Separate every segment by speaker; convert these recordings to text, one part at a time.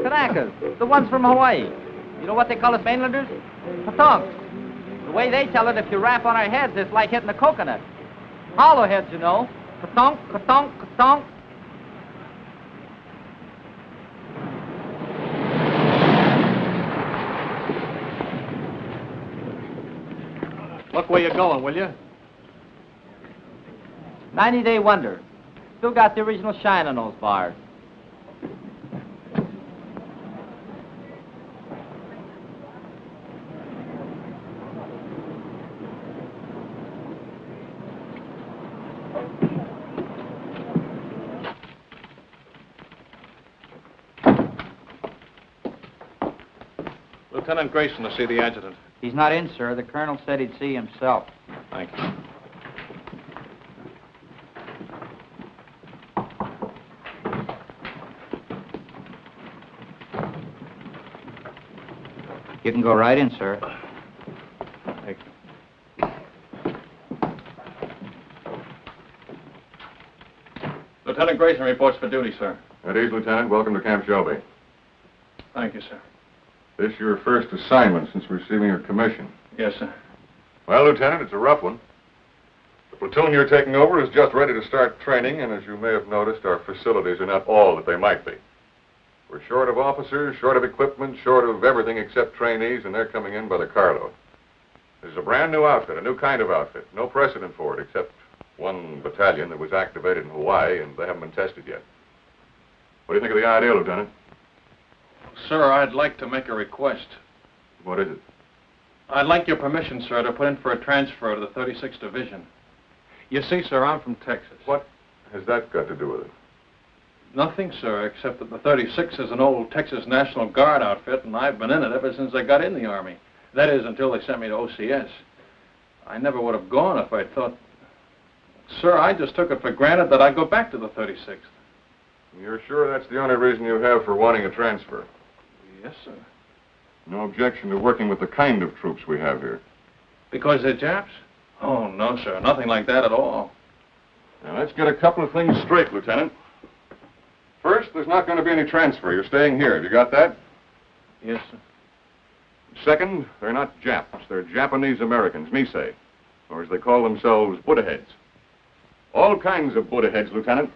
Speaker 1: Kanakas, the ones from Hawaii. You know what they call us mainlanders? Patonks. The way they tell it, if you rap on our heads, it's like hitting a coconut. Hollow heads, you know. Katonk, katonk, katonk.
Speaker 2: Look where you're going, will you?
Speaker 1: 90-day wonder. Still got the original shine on those bars.
Speaker 2: Lieutenant Grayson to see the adjutant.
Speaker 1: He's not in, sir. The colonel said he'd see himself.
Speaker 2: Thank you.
Speaker 1: You can go right in, sir.
Speaker 2: Thank you. Lieutenant Grayson reports for duty, sir.
Speaker 3: At ease, Lieutenant. Welcome to Camp Shelby.
Speaker 2: Thank you, sir.
Speaker 3: This your first assignment since receiving your commission.
Speaker 2: Yes, sir.
Speaker 3: Well, Lieutenant, it's a rough one. The platoon you're taking over is just ready to start training, and as you may have noticed, our facilities are not all that they might be. We're short of officers, short of equipment, short of everything except trainees, and they're coming in by the carload. This is a brand new outfit, a new kind of outfit. No precedent for it, except one battalion that was activated in Hawaii, and they haven't been tested yet. What do you think of the idea, Lieutenant?
Speaker 2: Sir, I'd like to make a request.
Speaker 3: What is it?
Speaker 2: I'd like your permission, sir, to put in for a transfer to the 36th Division. You see, sir, I'm from Texas.
Speaker 3: What has that got to do with it?
Speaker 2: Nothing, sir, except that the 36th is an old Texas National Guard outfit, and I've been in it ever since I got in the Army. That is, until they sent me to OCS. I never would have gone if I'd thought... Sir, I just took it for granted that I'd go back to the 36th.
Speaker 3: You're sure that's the only reason you have for wanting a transfer?
Speaker 2: Yes, sir.
Speaker 3: No objection to working with the kind of troops we have here?
Speaker 2: Because they're Japs? Oh, no, sir. Nothing like that at all.
Speaker 3: Now, let's get a couple of things straight, Lieutenant. First, there's not going to be any transfer. You're staying here. Have you got that?
Speaker 2: Yes, sir.
Speaker 3: Second, they're not Japs. They're Japanese Americans, Nisei, or as they call themselves, Buddha heads. All kinds of Buddha heads, Lieutenant.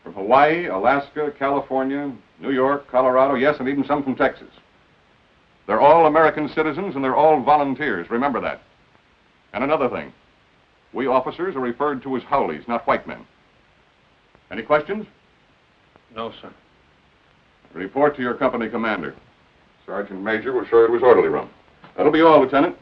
Speaker 3: From Hawaii, Alaska, California, New York, Colorado, yes, and even some from Texas. They're all American citizens, and they're all volunteers. Remember that. And another thing. We officers are referred to as Howleys, not white men. Any questions?
Speaker 2: No, sir.
Speaker 3: Report to your company commander. Sergeant Major will show you to his orderly room. That'll be all, Lieutenant.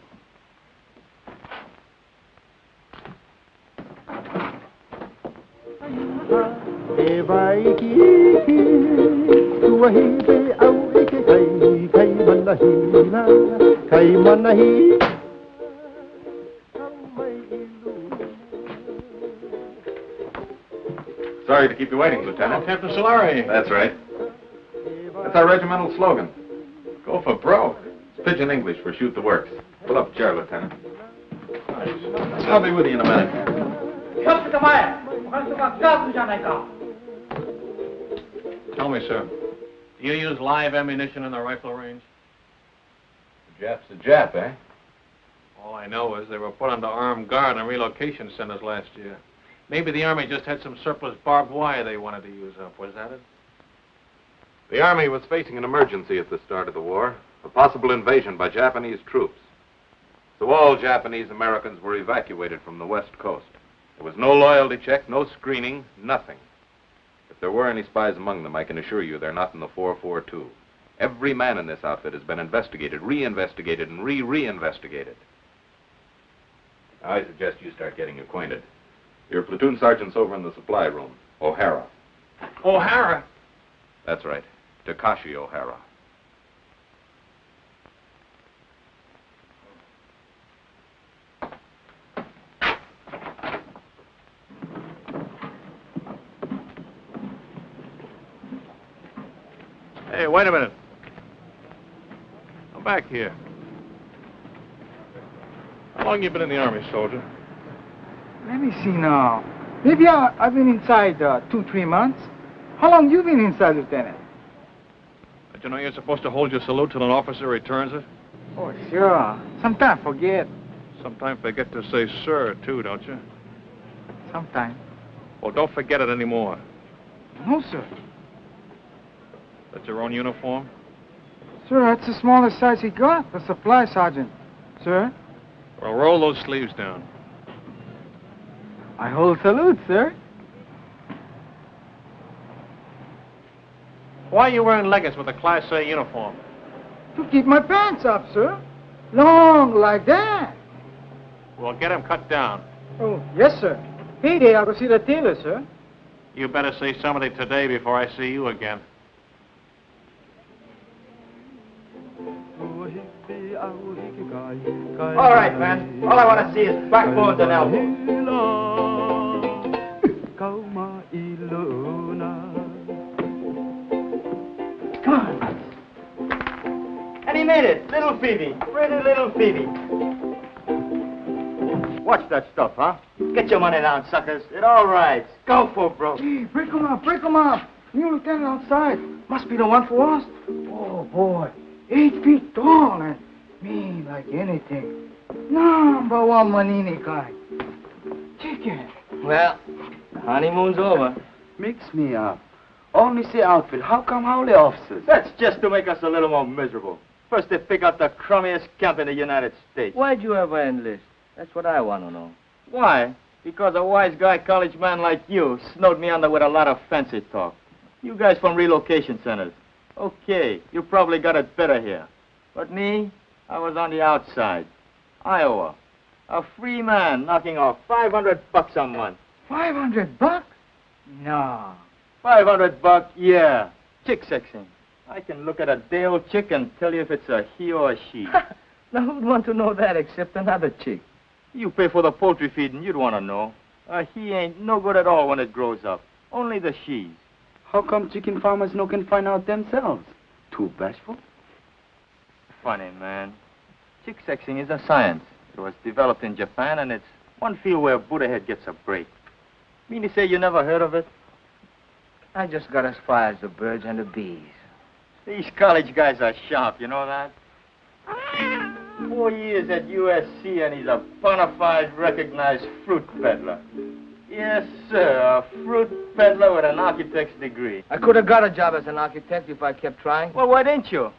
Speaker 3: Sorry to keep you waiting, Lieutenant.
Speaker 2: Captain Solari.
Speaker 3: That's right. That's our regimental slogan.
Speaker 2: Go for broke.
Speaker 3: It's pidgin English for shoot the works. Pull up a chair, Lieutenant.
Speaker 2: I'll be with you in a minute. Tell me, sir, do you use live ammunition in the rifle range?
Speaker 3: The Jap's a Jap, eh?
Speaker 2: All I know is they were put under armed guard in relocation centers last year. Maybe the Army just had some surplus barbed wire they wanted to use up. Was that it?
Speaker 4: The Army was facing an emergency at the start of the war, a possible invasion by Japanese troops. So all Japanese Americans were evacuated from the West Coast. There was no loyalty check, no screening, nothing. If there were any spies among them, I can assure you they're not in the 442. Every man in this outfit has been investigated, re-investigated, and re-investigated. I suggest you start getting acquainted. Your platoon sergeant's over in the supply room, O'Hara.
Speaker 2: O'Hara?
Speaker 4: That's right, Takashi O'Hara.
Speaker 2: Hey, wait a minute. back here. How long you been in the Army, soldier?
Speaker 5: Let me see now. Maybe I've been inside 2-3 months. How long you been inside, Lieutenant?
Speaker 2: Don't you know you're supposed to hold your salute till an officer returns it?
Speaker 5: Oh, sure. Sometimes forget.
Speaker 2: Sometimes forget to say sir, too, don't you?
Speaker 5: Sometimes.
Speaker 2: Well, don't forget it anymore.
Speaker 5: No, sir.
Speaker 2: That's your own uniform?
Speaker 5: Sir, that's the smallest size he got, the supply sergeant. Sir?
Speaker 2: Well, roll those sleeves down.
Speaker 5: I hold salute, sir.
Speaker 2: Why are you wearing leggings with a Class A uniform?
Speaker 5: To keep my pants up, sir. Long like that.
Speaker 2: Well, get them cut down.
Speaker 5: Oh, yes, sir. Payday, I'll go see the tailor, sir.
Speaker 2: You better see somebody today before I see you again.
Speaker 1: All right, man. All I want to see is backbones and elbows. Come on, Max. And he made it. Little Phoebe. Pretty little Phoebe. Watch that stuff, huh? Get your money down, suckers. It all rides. Go for broke.
Speaker 5: Hey, break 'em up, break 'em up. New lieutenant outside. Must be the one for us. Oh, boy. 8 feet tall and mean like anything. Number one Manini kind. Chicken.
Speaker 1: Well, the honeymoon's over.
Speaker 6: Mix me up. Only say outfit. How come howly officers?
Speaker 1: That's just to make us a little more miserable. First they pick out the crummiest camp in the United States.
Speaker 6: Why'd you ever enlist? That's what I want to know.
Speaker 1: Why? Because a wise guy college man like you snowed me under with a lot of fancy talk. You guys from relocation centers. Okay, you probably got it better here. But me, I was on the outside. Iowa. A free man knocking off $500 a month.
Speaker 5: $500? No.
Speaker 1: $500, yeah. Chick sexing. I can look at a day-old chick and tell you if it's a he or a she.
Speaker 6: Now, who'd want to know that except another chick?
Speaker 1: You pay for the poultry feeding, you'd want to know. A he ain't no good at all when it grows up. Only the she's.
Speaker 6: How come chicken farmers no can find out themselves? Too bashful?
Speaker 1: Funny, man. Chick sexing is a science. It was developed in Japan, and it's one field where Buddha head gets a break. Mean to say you never heard of it?
Speaker 6: I just got as far as the birds and the bees.
Speaker 1: These college guys are sharp, you know that? 4 years at USC, and he's a bona fide recognized fruit peddler. Yes, sir, a fruit peddler with an architect's degree.
Speaker 6: I could have got a job as an architect if I kept trying.
Speaker 1: Well, why didn't you?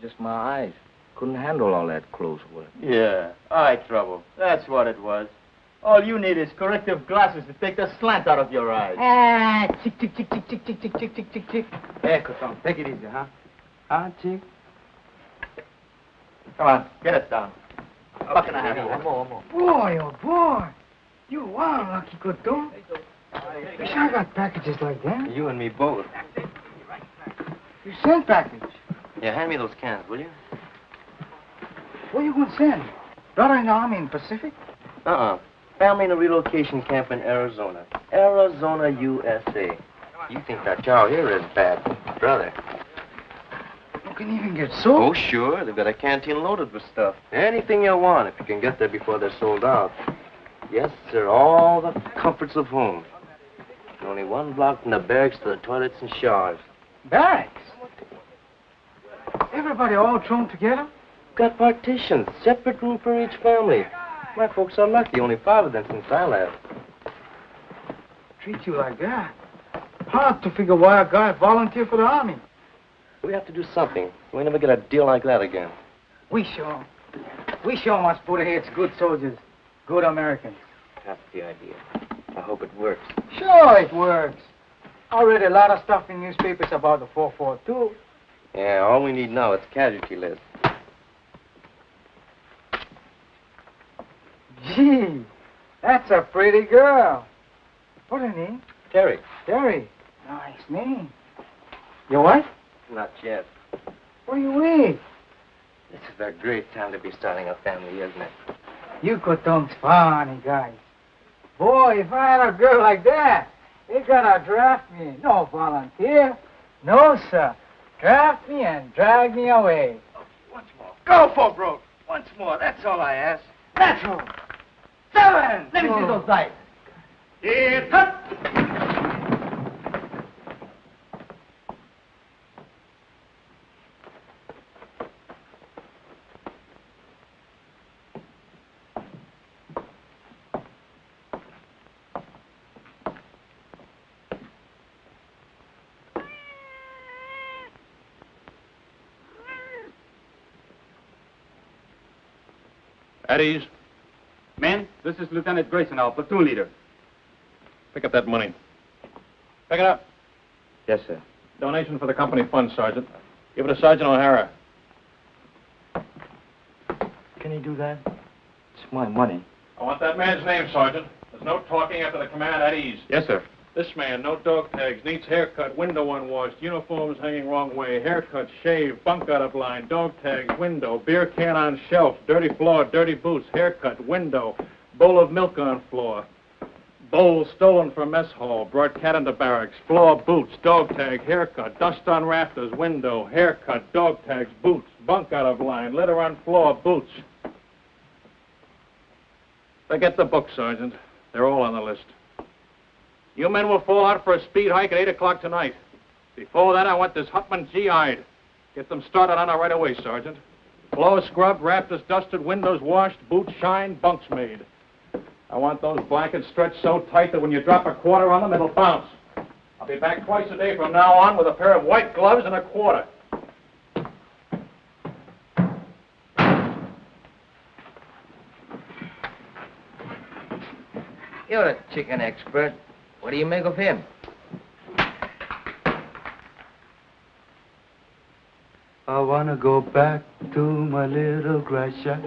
Speaker 6: Just my eyes. Couldn't handle all that close work.
Speaker 1: Yeah, eye trouble. That's what it was. All you need is corrective glasses to take the slant out of your eyes.
Speaker 5: Ah, chick, chick, chick, chick, chick, chick, chick, chick, chick, chick, chick.
Speaker 6: Hey, Cotton, take it easy, huh? Huh, chick?
Speaker 1: Come on, get it down. Buck and a half.
Speaker 6: One more.
Speaker 5: Boy, oh, boy. You are lucky, Cotton. Wish I got packages like that.
Speaker 6: You and me both.
Speaker 5: You send package.
Speaker 6: Yeah, hand me those cans, will you?
Speaker 5: Where you going to send? Brother in the Army in Pacific?
Speaker 6: Family in a relocation camp in Arizona. Arizona, USA. You think that chow here is bad, brother.
Speaker 5: You can even get soap.
Speaker 6: Oh, sure. They've got a canteen loaded with stuff. Anything you want if you can get there before they're sold out. Yes, sir. All the comforts of home. Only one block from the barracks to the toilets and showers.
Speaker 5: Barracks? Everybody all thrown together?
Speaker 6: Got partitions. Separate room for each family. My folks are lucky. Only 5 of them since I left.
Speaker 5: Treat you like that? Hard to figure why a guy volunteered for the Army.
Speaker 6: We have to do something. We never get a deal like that again.
Speaker 5: We show must put ahead good soldiers, good Americans.
Speaker 6: That's the idea. I hope it works.
Speaker 5: Sure it works. I read a lot of stuff in newspapers about the 442.
Speaker 6: Yeah, all we need now is casualty list.
Speaker 5: Gee, that's a pretty girl. What's her name?
Speaker 6: Terry.
Speaker 5: Terry. Nice name. Your wife?
Speaker 6: Not yet.
Speaker 5: What do you wait?
Speaker 6: This is a great time to be starting a family, isn't it?
Speaker 5: You Coton's funny guys. Boy, if I had a girl like that, they gotta draft me. No volunteer. No, sir. Draft me and drag me away.
Speaker 6: Once more. Go for broke. Once more. That's all I ask. That's all. 7.
Speaker 1: Let me see those dice.
Speaker 6: Here, cut.
Speaker 2: At ease.
Speaker 7: Men, this is Lieutenant Grayson, our platoon leader.
Speaker 2: Pick up that money. Pick it up.
Speaker 6: Yes, sir.
Speaker 2: Donation for the company fund, Sergeant. Give it to Sergeant O'Hara.
Speaker 6: Can he do that? It's my money.
Speaker 2: I want that man's name, Sergeant. There's no talking after the command at ease.
Speaker 7: Yes, sir.
Speaker 2: This man, no dog tags, needs haircut, window unwashed, uniforms hanging wrong way, haircut, shave, bunk out of line, dog tags, window, beer can on shelf, dirty floor, dirty boots, haircut, window, bowl of milk on floor, bowl stolen from mess hall, brought cat into barracks, floor, boots, dog tag, haircut, dust on rafters, window, haircut, dog tags, boots, bunk out of line, litter on floor, boots. Forget the book, Sergeant. They're all on the list. You men will fall out for a speed hike at 8 o'clock tonight. Before that, I want this Hutman GI'd. Get them started on it right away, Sergeant. Floors scrubbed, rafters dusted, windows washed, boots shined, bunks made. I want those blankets stretched so tight that when you drop a quarter on them, it'll bounce. I'll be back twice a day from now on with a pair of white gloves and a quarter.
Speaker 6: You're a chicken expert. What do you make of him?
Speaker 8: I wanna go back to my little grass shack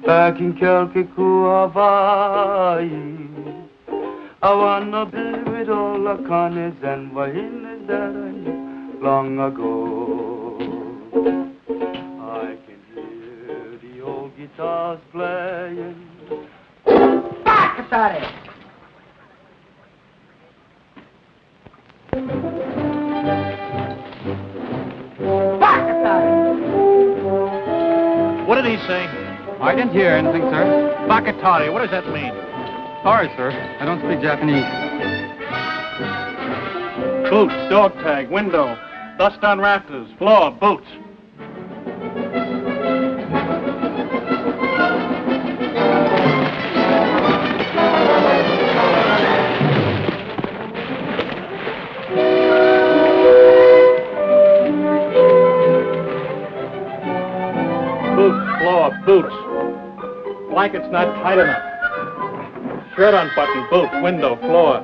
Speaker 8: back in Calcasieu, Hawaii. I wanna be with all the Connies and Wahinas that I knew long ago. I can hear the old guitars playing.
Speaker 5: Back at it!
Speaker 2: What did he say?
Speaker 7: I didn't hear anything, sir.
Speaker 2: Bakatari, what does that mean?
Speaker 7: Sorry, sir. I don't speak Japanese.
Speaker 2: Boots, dog tag, window, dust on rafters, floor, boots. Boots. Blanket's not tight enough. Shirt unbuttoned, boots, window, floor.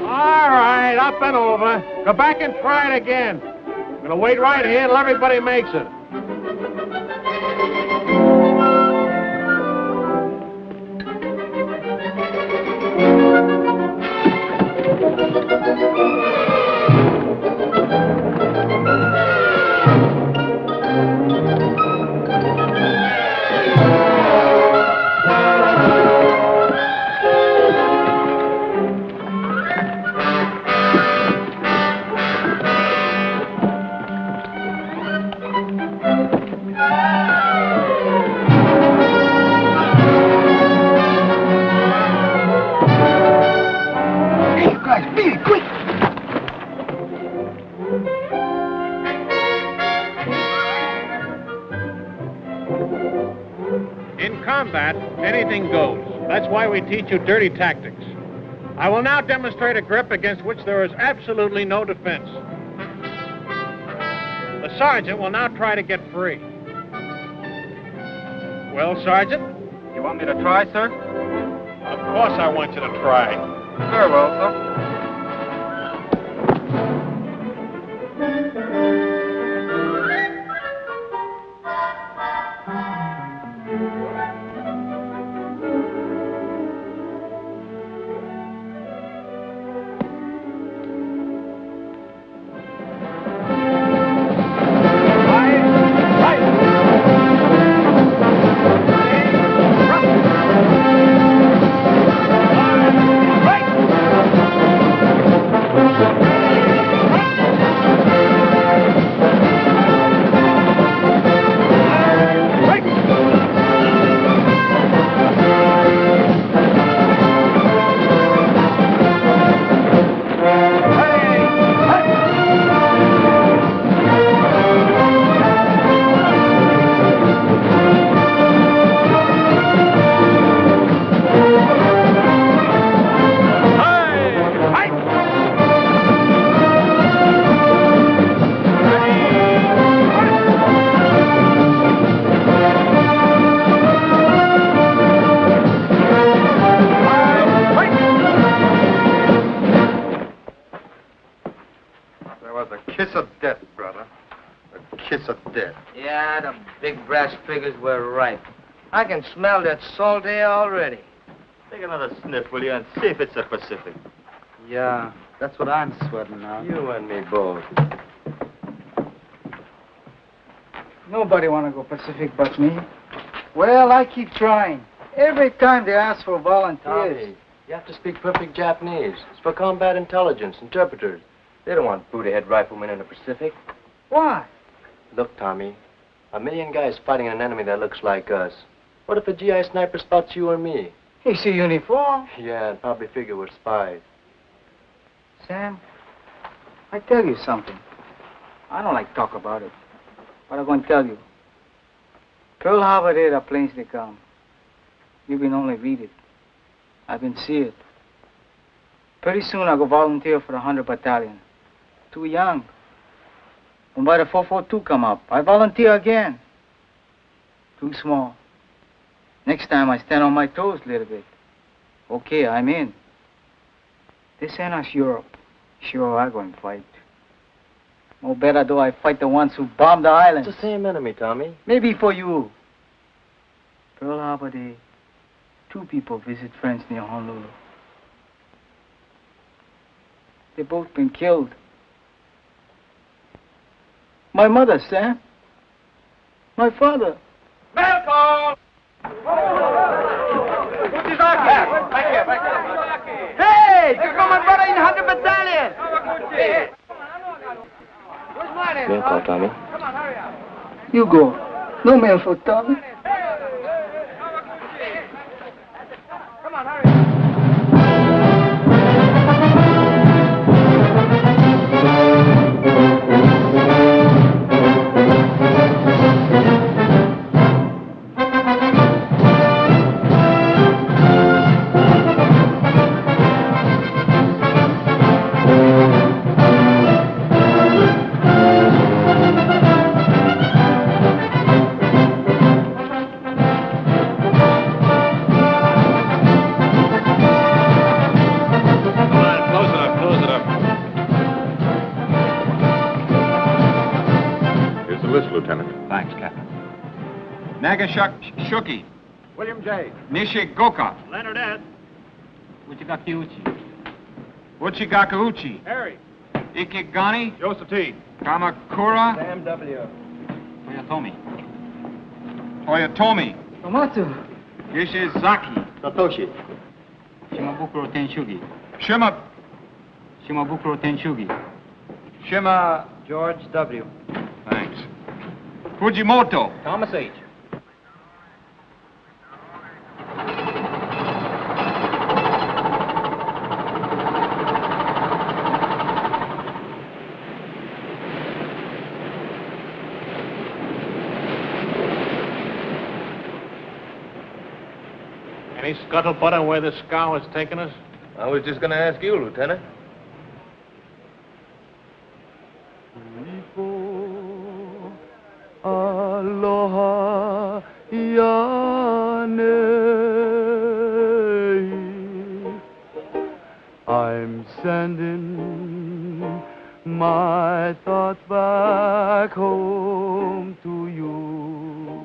Speaker 2: All right, up and over. Go back and try it again. I'm going to wait right here until everybody makes it. Anything goes. That's why we teach you dirty tactics. I will now demonstrate a grip against which there is absolutely no defense. The sergeant will now try to get free. Well, Sergeant?
Speaker 7: You want me to try, sir?
Speaker 2: Of course I want you to try.
Speaker 7: Very well, sir.
Speaker 6: big brass figures were ripe. I can smell that salt air already.
Speaker 9: Take another sniff, will you, and see if it's the Pacific.
Speaker 8: Yeah, that's what I'm sweating now.
Speaker 6: You and me both.
Speaker 5: Nobody want to go Pacific but me. Well, I keep trying. Every time they ask for volunteers.
Speaker 6: Tommy, you have to speak perfect Japanese. It's for combat intelligence, interpreters. They don't want Buddha-head riflemen in the Pacific.
Speaker 5: Why?
Speaker 6: Look, Tommy, 1 million guys fighting an enemy that looks like us. What if a GI sniper spots you or me?
Speaker 5: He see uniform.
Speaker 6: Yeah, and probably figure we're spies.
Speaker 5: Sam, I tell you something. I don't like talk about it, but I'm going to tell you. Pearl Harbor there, the planes they come. You can only read it. I've been see it. Pretty soon I'll go volunteer for the 100 Battalion. Too young. When by the 442 come up, I volunteer again. Too small. Next time I stand on my toes a little bit. Okay, I'm in. This ain't us Europe. Sure, I'm going to fight. No better do I fight the ones who bombed the island.
Speaker 6: It's the same enemy, Tommy.
Speaker 5: Maybe for you. Pearl Harbor Day, 2 people visit friends near Honolulu. They both been killed. My mother, Sam. My father.
Speaker 1: Malcolm! Hey! Here come my brother in 100 Battalion! Where's mine?
Speaker 6: Mail call, Tommy.
Speaker 1: Come on, hurry up.
Speaker 5: You go. No mail for Tommy.
Speaker 1: Come on, hurry up.
Speaker 2: Nagashuki.
Speaker 7: William J.
Speaker 2: Nishigoka.
Speaker 7: Leonard S.
Speaker 1: Uchigakiuchi.
Speaker 2: Uchigakuuchi.
Speaker 7: Harry.
Speaker 2: Ikigani.
Speaker 7: Joseph T.
Speaker 2: Kamakura.
Speaker 6: Sam W.
Speaker 1: Toyotomi.
Speaker 2: Toyotomi.
Speaker 5: Tomatsu.
Speaker 2: Ishizaki.
Speaker 9: Satoshi.
Speaker 1: Shimabukuro Tenshugi.
Speaker 2: Shimabukuro
Speaker 1: Tenshugi.
Speaker 2: Shima.
Speaker 6: George W.
Speaker 2: Thanks. Fujimoto.
Speaker 1: Thomas H.
Speaker 2: Any scuttlebutt on where this scow has taken us?
Speaker 6: I was just going to ask you, Lieutenant.
Speaker 8: Aloha Yane. I'm sending my thoughts back home to you.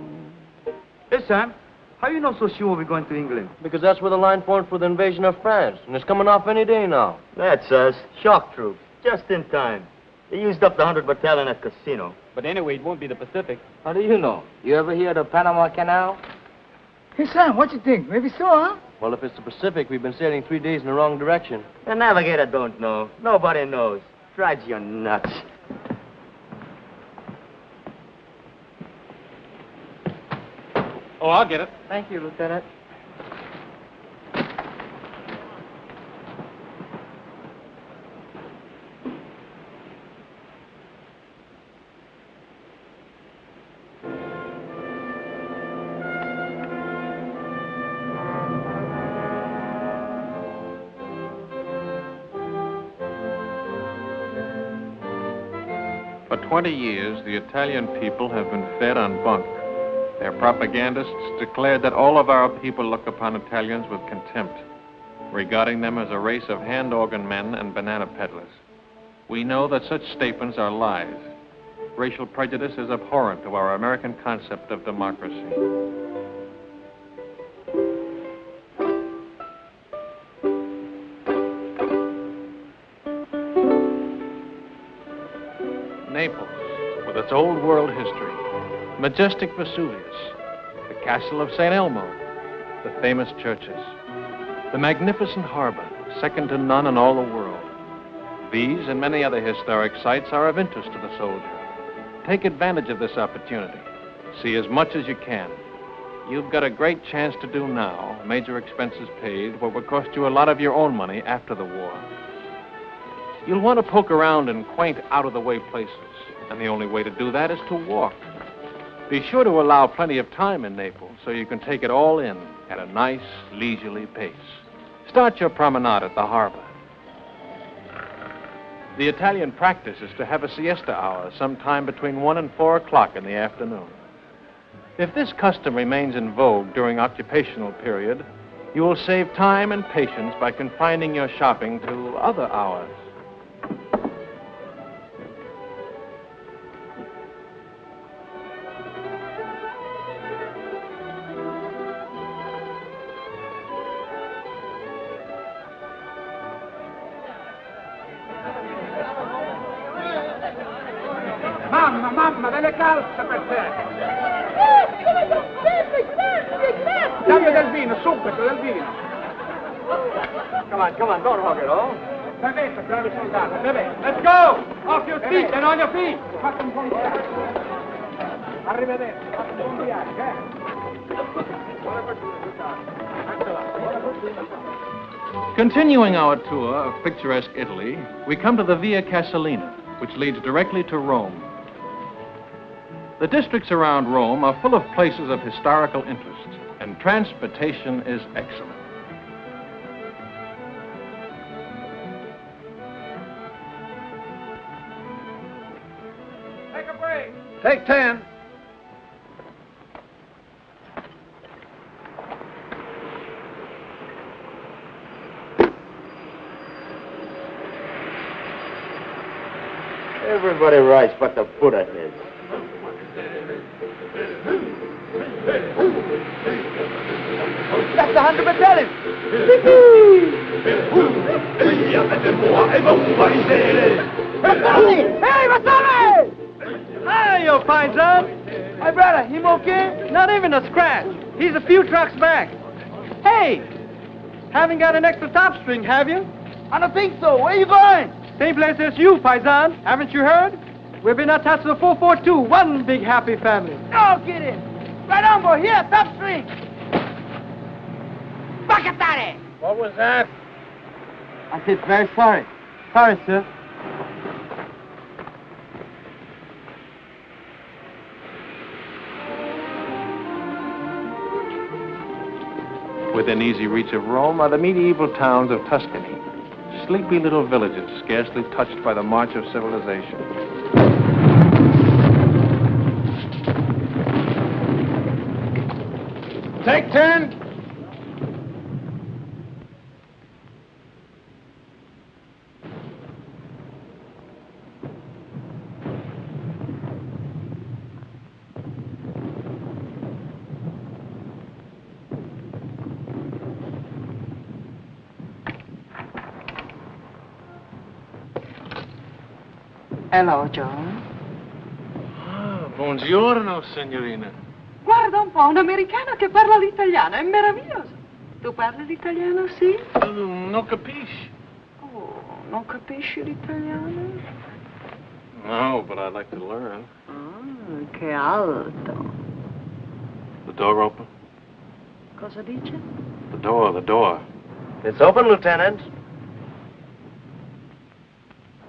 Speaker 6: Hey, Sam. How you know so sure we're going to England? Because that's where the line formed for the invasion of France, and it's coming off any day now.
Speaker 9: That's us. Shock troops. Just in time. They used up the 100 Battalion at Casino.
Speaker 7: But anyway, it won't be the Pacific.
Speaker 6: How do you know? You ever hear of the Panama Canal?
Speaker 5: Hey, Sam, what you think? Maybe so, huh?
Speaker 6: Well, if it's the Pacific, we've been sailing 3 days in the wrong direction.
Speaker 9: The navigator don't know. Nobody knows. Drives you nuts.
Speaker 2: Oh, I'll get it.
Speaker 6: Thank you, Lieutenant.
Speaker 2: For 20 years, the Italian people have been fed on bunk. Their propagandists declared that all of our people look upon Italians with contempt, regarding them as a race of hand organ men and banana peddlers. We know that such statements are lies. racial prejudice is abhorrent to our American concept of democracy. Naples, with its old world history, majestic Vesuvius, the castle of St. Elmo, the famous churches, the magnificent harbor, second to none in all the world. These and many other historic sites are of interest to the soldier. Take advantage of this opportunity. See as much as you can. You've got a great chance to do now, major expenses paid, what will cost you a lot of your own money after the war. You'll want to poke around in quaint, out-of-the-way places, and the only way to do that is to walk. Be sure to allow plenty of time in Naples so you can take it all in at a nice, leisurely pace. Start your promenade at the harbor. The Italian practice is to have a siesta hour sometime between 1 and 4 o'clock in the afternoon. If this custom remains in vogue during occupational period, you will save time and patience by confining your shopping to other hours.
Speaker 5: Mamma, delle calze per te! Dammi del vino, subito, del vino!
Speaker 6: Come on, don't hog it all.
Speaker 5: Bevete, bravi soldati, bevete! Let's go! Off your feet and on your feet! Fate un buon viaggio! Arrivederci, fate un buon viaggio, Buona fortuna, buona fortuna.
Speaker 2: Continuing our tour of picturesque Italy, we come to the Via Casalina, which leads directly to Rome. The districts around Rome are full of places of historical interest, and transportation is excellent.
Speaker 5: Take a break!
Speaker 1: Take 10.
Speaker 6: Everybody writes but the Buddha heads.
Speaker 5: That's 100 battalion! Hey, Vasari!
Speaker 1: Hi, you paisan.
Speaker 5: My brother, him okay?
Speaker 1: Not even a scratch. He's a few trucks back. Hey, haven't got an extra top string, have you?
Speaker 5: I don't think so. Where you going?
Speaker 1: Same place as you, paisan. Haven't you heard? We've been attached to the 442, one big happy family.
Speaker 5: No kidding. Right on, boy. Here, top string. Bacatare!
Speaker 2: What was that?
Speaker 1: I said very sorry. Sorry, sir.
Speaker 2: Within easy reach of Rome are the medieval towns of Tuscany, sleepy little villages scarcely touched by the march of civilization.
Speaker 5: Take 10.
Speaker 10: Hello, John.
Speaker 2: Ah, buongiorno, signorina.
Speaker 10: Guarda un po', un americano che parla l'italiano, è meraviglioso. Tu parli l'italiano, sì?
Speaker 2: Non capisci?
Speaker 10: Oh, non capisci l'italiano?
Speaker 2: No, but I'd like to learn.
Speaker 10: Che alto.
Speaker 2: The door open?
Speaker 10: Cosa dice?
Speaker 2: The door.
Speaker 6: It's open, Lieutenant.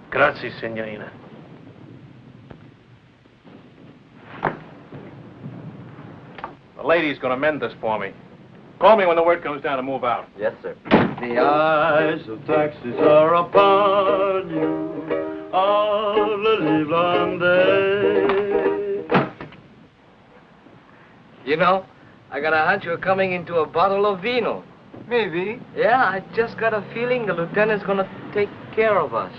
Speaker 2: Grazie, signorina. The lady's gonna mend this for me. Call me when the word comes down to move out.
Speaker 6: Yes, sir.
Speaker 8: The eyes of taxis are upon you all the livelong day.
Speaker 11: You know, I got a hunch we're coming into a bottle of vino.
Speaker 5: Maybe.
Speaker 11: Yeah, I just got a feeling the lieutenant's gonna take care of us.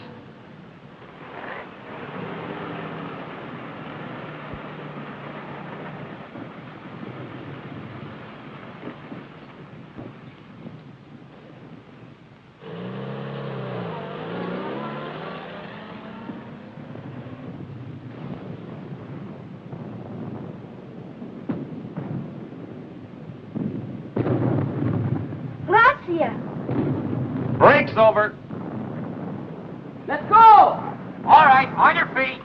Speaker 10: Polizia.
Speaker 2: Brakes over.
Speaker 1: Let's go! All right, on your feet.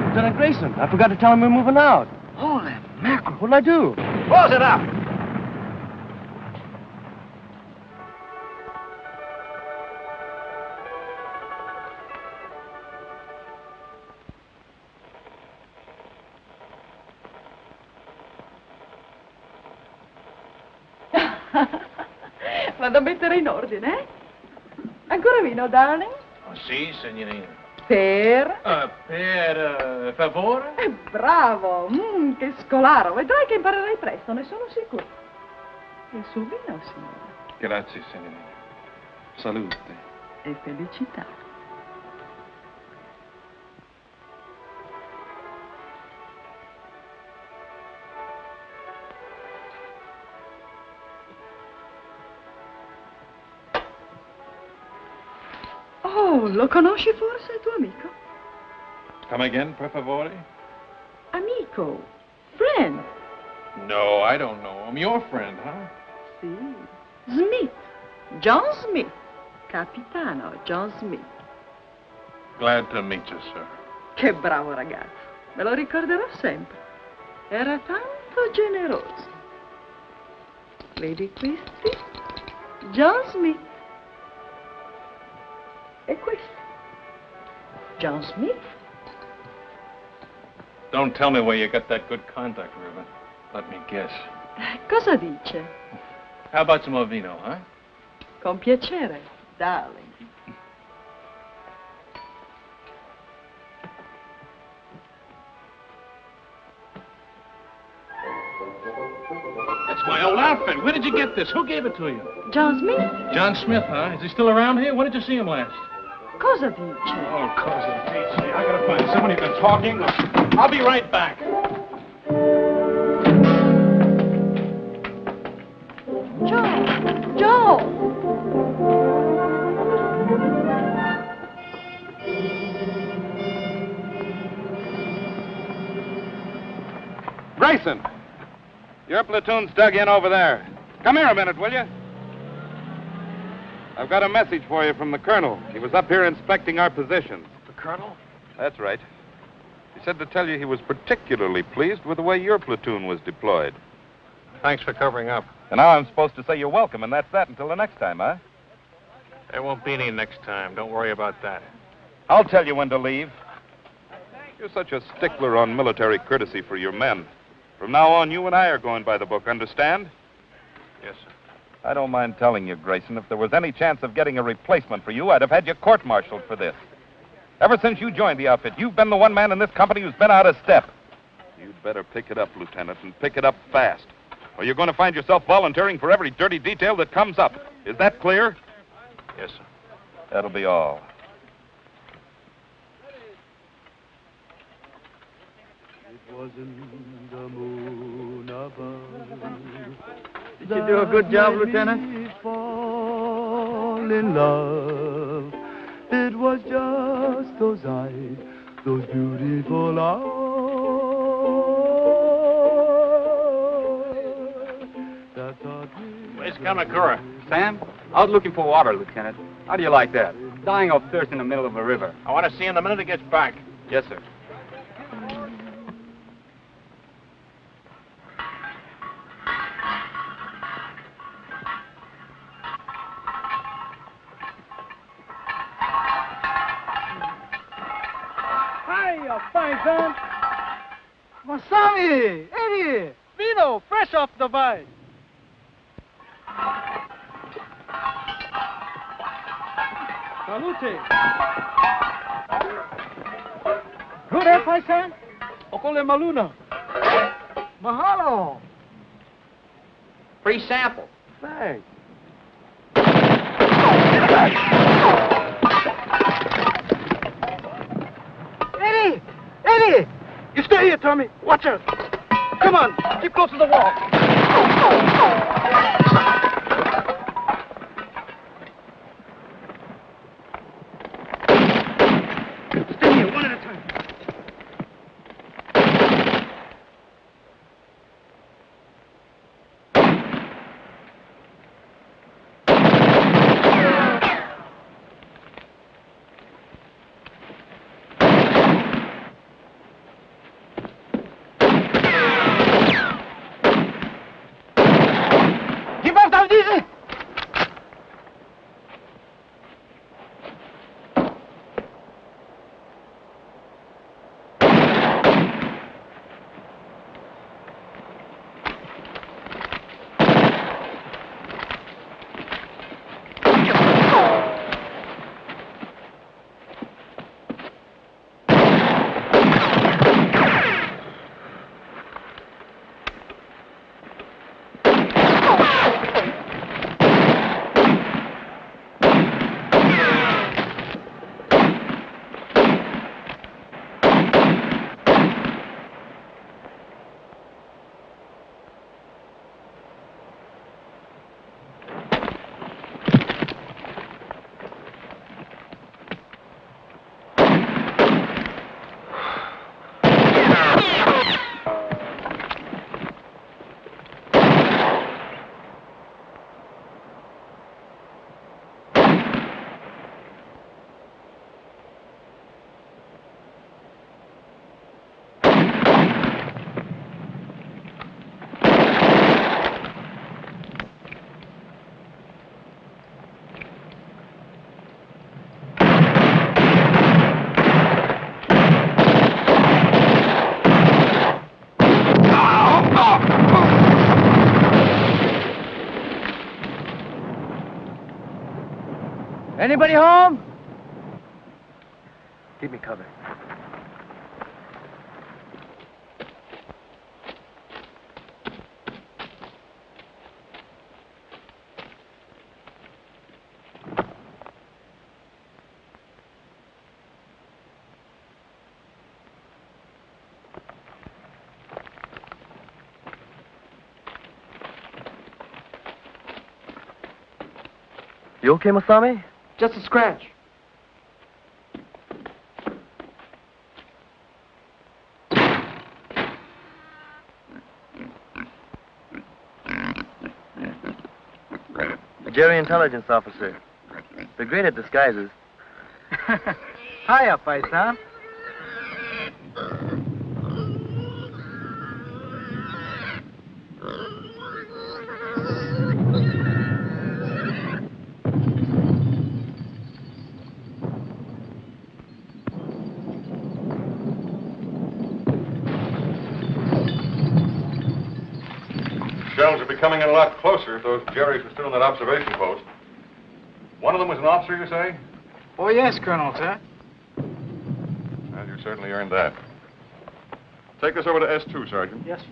Speaker 6: Lieutenant Grayson, I forgot to tell him we're moving out.
Speaker 5: Holy mackerel.
Speaker 6: What'd I do?
Speaker 2: Close it up.
Speaker 10: Vado a mettere in ordine, eh? Ancora vino, darling?
Speaker 2: Oh, sì, signorina.
Speaker 10: Per?
Speaker 2: Per favore?
Speaker 10: Bravo! Che scolaro! Vedrai che imparerai presto, ne sono sicuro. Il suo vino, signora.
Speaker 2: Grazie, signorina. Salute.
Speaker 10: E felicità. Oh, lo conosci forse, il tuo amico?
Speaker 2: Come again, per favore?
Speaker 10: Amico. Friend.
Speaker 2: No, I don't know him. Your friend, huh?
Speaker 10: Sì. Smith. John Smith. Capitano John Smith.
Speaker 2: Glad to meet you, sir.
Speaker 10: Che bravo ragazzo. Me lo ricorderò sempre. Era tanto generoso. Vedi questi? John Smith. E questo? John Smith?
Speaker 2: Don't tell me where you got that good contact, Reuben. Let me guess.
Speaker 10: Cosa dice?
Speaker 2: How about some more vino, huh?
Speaker 10: Con piacere, darling.
Speaker 2: That's my old outfit. Where did you get this? Who gave it to you?
Speaker 10: John Smith?
Speaker 2: John Smith, huh? Is he still around here? When did you see him last?
Speaker 10: Cosa dice?
Speaker 2: Oh, cosa dice. I gotta find somebody who's been talking. I'll be right back.
Speaker 10: Joe!
Speaker 4: Grayson, your platoon's dug in over there. Come here a minute, will you? I've got a message for you from the colonel. He was up here inspecting our positions.
Speaker 2: The colonel?
Speaker 4: That's right. He said to tell you he was particularly pleased with the way your platoon was deployed.
Speaker 2: Thanks for covering up.
Speaker 4: And now I'm supposed to say you're welcome, and that's that until the next time, huh?
Speaker 2: There won't be any next time. Don't worry about that.
Speaker 4: I'll tell you when to leave. You're such a stickler on military courtesy for your men. From now on, you and I are going by the book, understand?
Speaker 2: Yes, sir.
Speaker 4: I don't mind telling you, Grayson, if there was any chance of getting a replacement for you, I'd have had you court-martialed for this. Ever since you joined the outfit, you've been the one man in this company who's been out of step. You'd better pick it up, Lieutenant, and pick it up fast, or you're going to find yourself volunteering for every dirty detail that comes up. Is that clear?
Speaker 2: Yes, sir.
Speaker 4: That'll be all.
Speaker 8: It wasn't the moon above.
Speaker 5: Did you do a good job, Lieutenant?
Speaker 8: Fall in love. It was just those eyes, those beautiful eyes. That taught me.
Speaker 7: Where's Kamakura? Sam? Out looking for water, Lieutenant. How do you like that? Dying of thirst in the middle of a river.
Speaker 2: I want to see him the minute he gets back.
Speaker 7: Yes, sir.
Speaker 5: Hiya, fine, son. Masami, Eddie, Vino, fresh off the vine. Salute. Good, eh, Paisan? Okole Maluna. Mahalo.
Speaker 1: Free sample.
Speaker 5: Thanks. Sammy. Watch out. Come on. Keep close to the wall. Stay here, one at a time.
Speaker 1: Anybody home?
Speaker 6: Keep me covered. You okay, Masami?
Speaker 5: Just a scratch.
Speaker 6: Jerry, intelligence officer. They're great at disguises.
Speaker 5: Hiya, paisan.
Speaker 3: Shells are becoming a lot closer if those Jerrys were still in that observation post. One of them was an officer, you say?
Speaker 5: Oh, yes, Colonel, sir.
Speaker 3: Well, you certainly earned that. Take this over to S2, Sergeant.
Speaker 5: Yes, sir.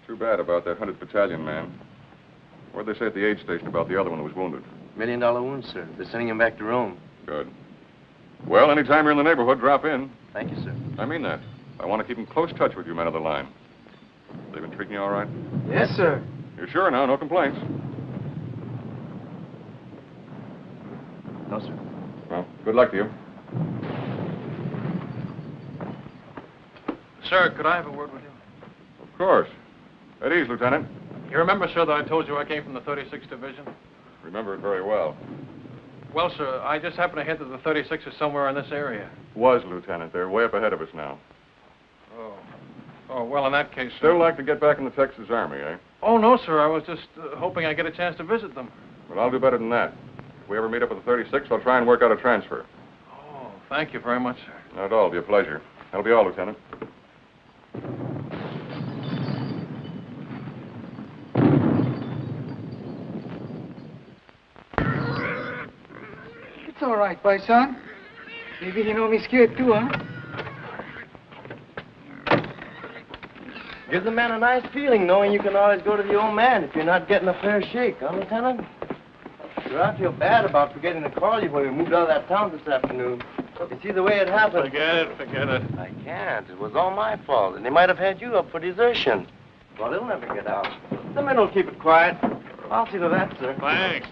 Speaker 3: Too bad about that 100th Battalion man. What'd they say at the aid station about the other one who was wounded?
Speaker 6: $1 million wound, sir. They're sending him back to Rome.
Speaker 3: Good. Well, anytime you're in the neighborhood, drop in.
Speaker 6: Thank you, sir.
Speaker 3: I mean that. I want to keep in close touch with you men of the line. They've been treating you all right?
Speaker 5: Yes, sir.
Speaker 3: You're sure now? No complaints?
Speaker 6: No, sir.
Speaker 3: Well, good luck to you.
Speaker 2: Sir, could I have a word with you?
Speaker 3: Of course. At ease, Lieutenant.
Speaker 2: You remember, sir, that I told you I came from the 36th Division?
Speaker 3: Remember it very well.
Speaker 2: Well, sir, I just happened to hit that the 36th is somewhere in this area.
Speaker 3: Was, Lieutenant. They're way up ahead of us now.
Speaker 2: Oh. Oh, well, in that case, sir...
Speaker 3: Still like to get back in the Texas Army, eh?
Speaker 2: Oh, no, sir. I was just hoping I'd get a chance to visit them.
Speaker 3: Well, I'll do better than that. If we ever meet up with the 36th, I'll try and work out a transfer.
Speaker 2: Oh, thank you very much, sir.
Speaker 3: Not at all. It'll be a pleasure. That'll be all, Lieutenant.
Speaker 5: It's all right, paisan. Maybe he know me scared too, huh?
Speaker 6: Gives a man a nice feeling knowing you can always go to the old man if you're not getting a fair shake, huh, Lieutenant? Sir, I feel bad about forgetting to call you when we moved out of that town this afternoon. You see the way it happened.
Speaker 2: Forget it.
Speaker 6: I can't. It was all my fault, and they might have had you up for desertion. Well, they'll never get out. The men will keep it quiet. I'll see to that, sir.
Speaker 2: Thanks.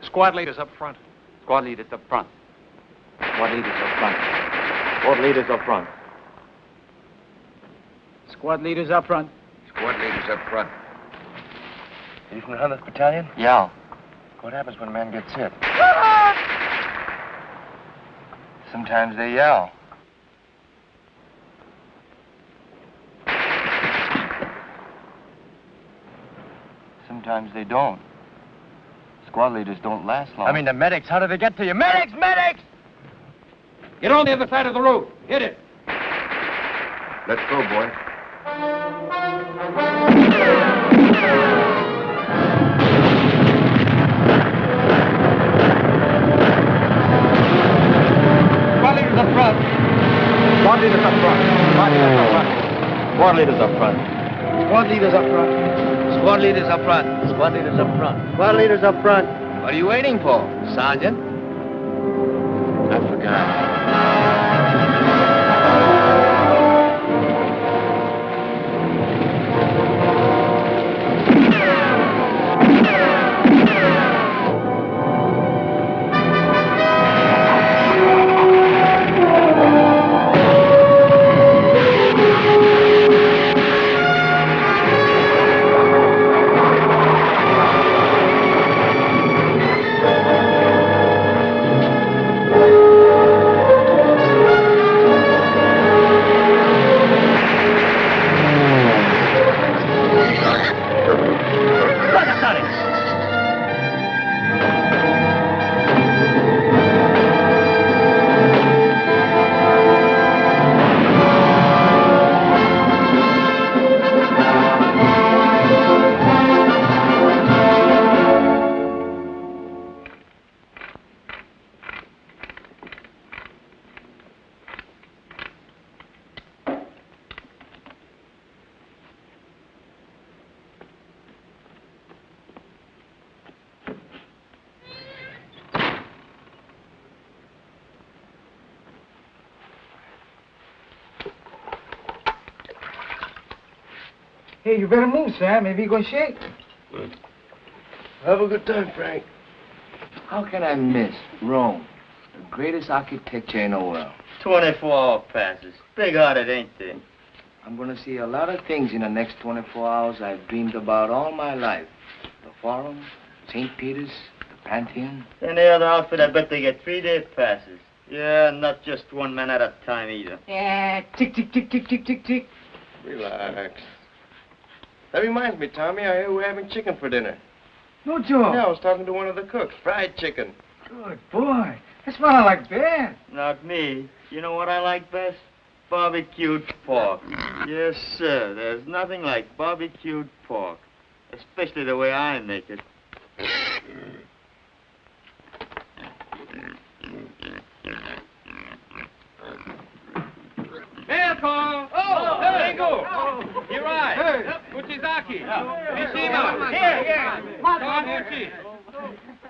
Speaker 2: Squad leaders up front.
Speaker 7: Squad leaders up front.
Speaker 1: Squad leaders up front. Squad leaders up front.
Speaker 5: Squad leaders up front.
Speaker 4: Squad leaders up front.
Speaker 6: Are you from the 100th Battalion?
Speaker 1: Yeah.
Speaker 6: What happens when a man gets hit? Sometimes they yell. Sometimes they don't. Squad leaders don't last long.
Speaker 1: I mean, the medics, how did they get to you? Medics! Medics!
Speaker 2: Get on the other side of the road. Hit it.
Speaker 3: Let's go, boy.
Speaker 1: Squad leaders up front. Squad leaders up front. Squad leaders up front.
Speaker 5: Squad leaders up front.
Speaker 11: Squad leaders up front.
Speaker 1: Squad leaders up front.
Speaker 6: Squad leaders up front.
Speaker 11: What are you waiting for, Sergeant?
Speaker 6: I forgot.
Speaker 5: Hey, you better move, Sam. Maybe you're gonna shake.
Speaker 6: Have a good time, Frank. How can I miss Rome? The greatest architecture in the world.
Speaker 9: 24-hour passes. Big-hearted, ain't they?
Speaker 6: I'm gonna see a lot of things in the next 24 hours I've dreamed about all my life. The Forum, St. Peter's, the Pantheon.
Speaker 9: And the other outfit, I bet they get 3-day passes. Yeah, not just one man at a time either.
Speaker 5: Yeah, tick, tick, tick, tick, tick, tick, tick.
Speaker 6: Relax. That reminds me, Tommy, I hear we're having chicken for dinner.
Speaker 5: No joke.
Speaker 6: Yeah, I was talking to one of the cooks. Fried chicken.
Speaker 5: Good boy. That's what I like best.
Speaker 9: Not me. You know what I like best? Barbecued pork. Yes, sir. There's nothing like barbecued pork. Especially the way I make it.
Speaker 2: Mail call. Oh, Ringo. You're right. Uchizaki. Mishima.
Speaker 5: Here.
Speaker 2: Kawaguchi.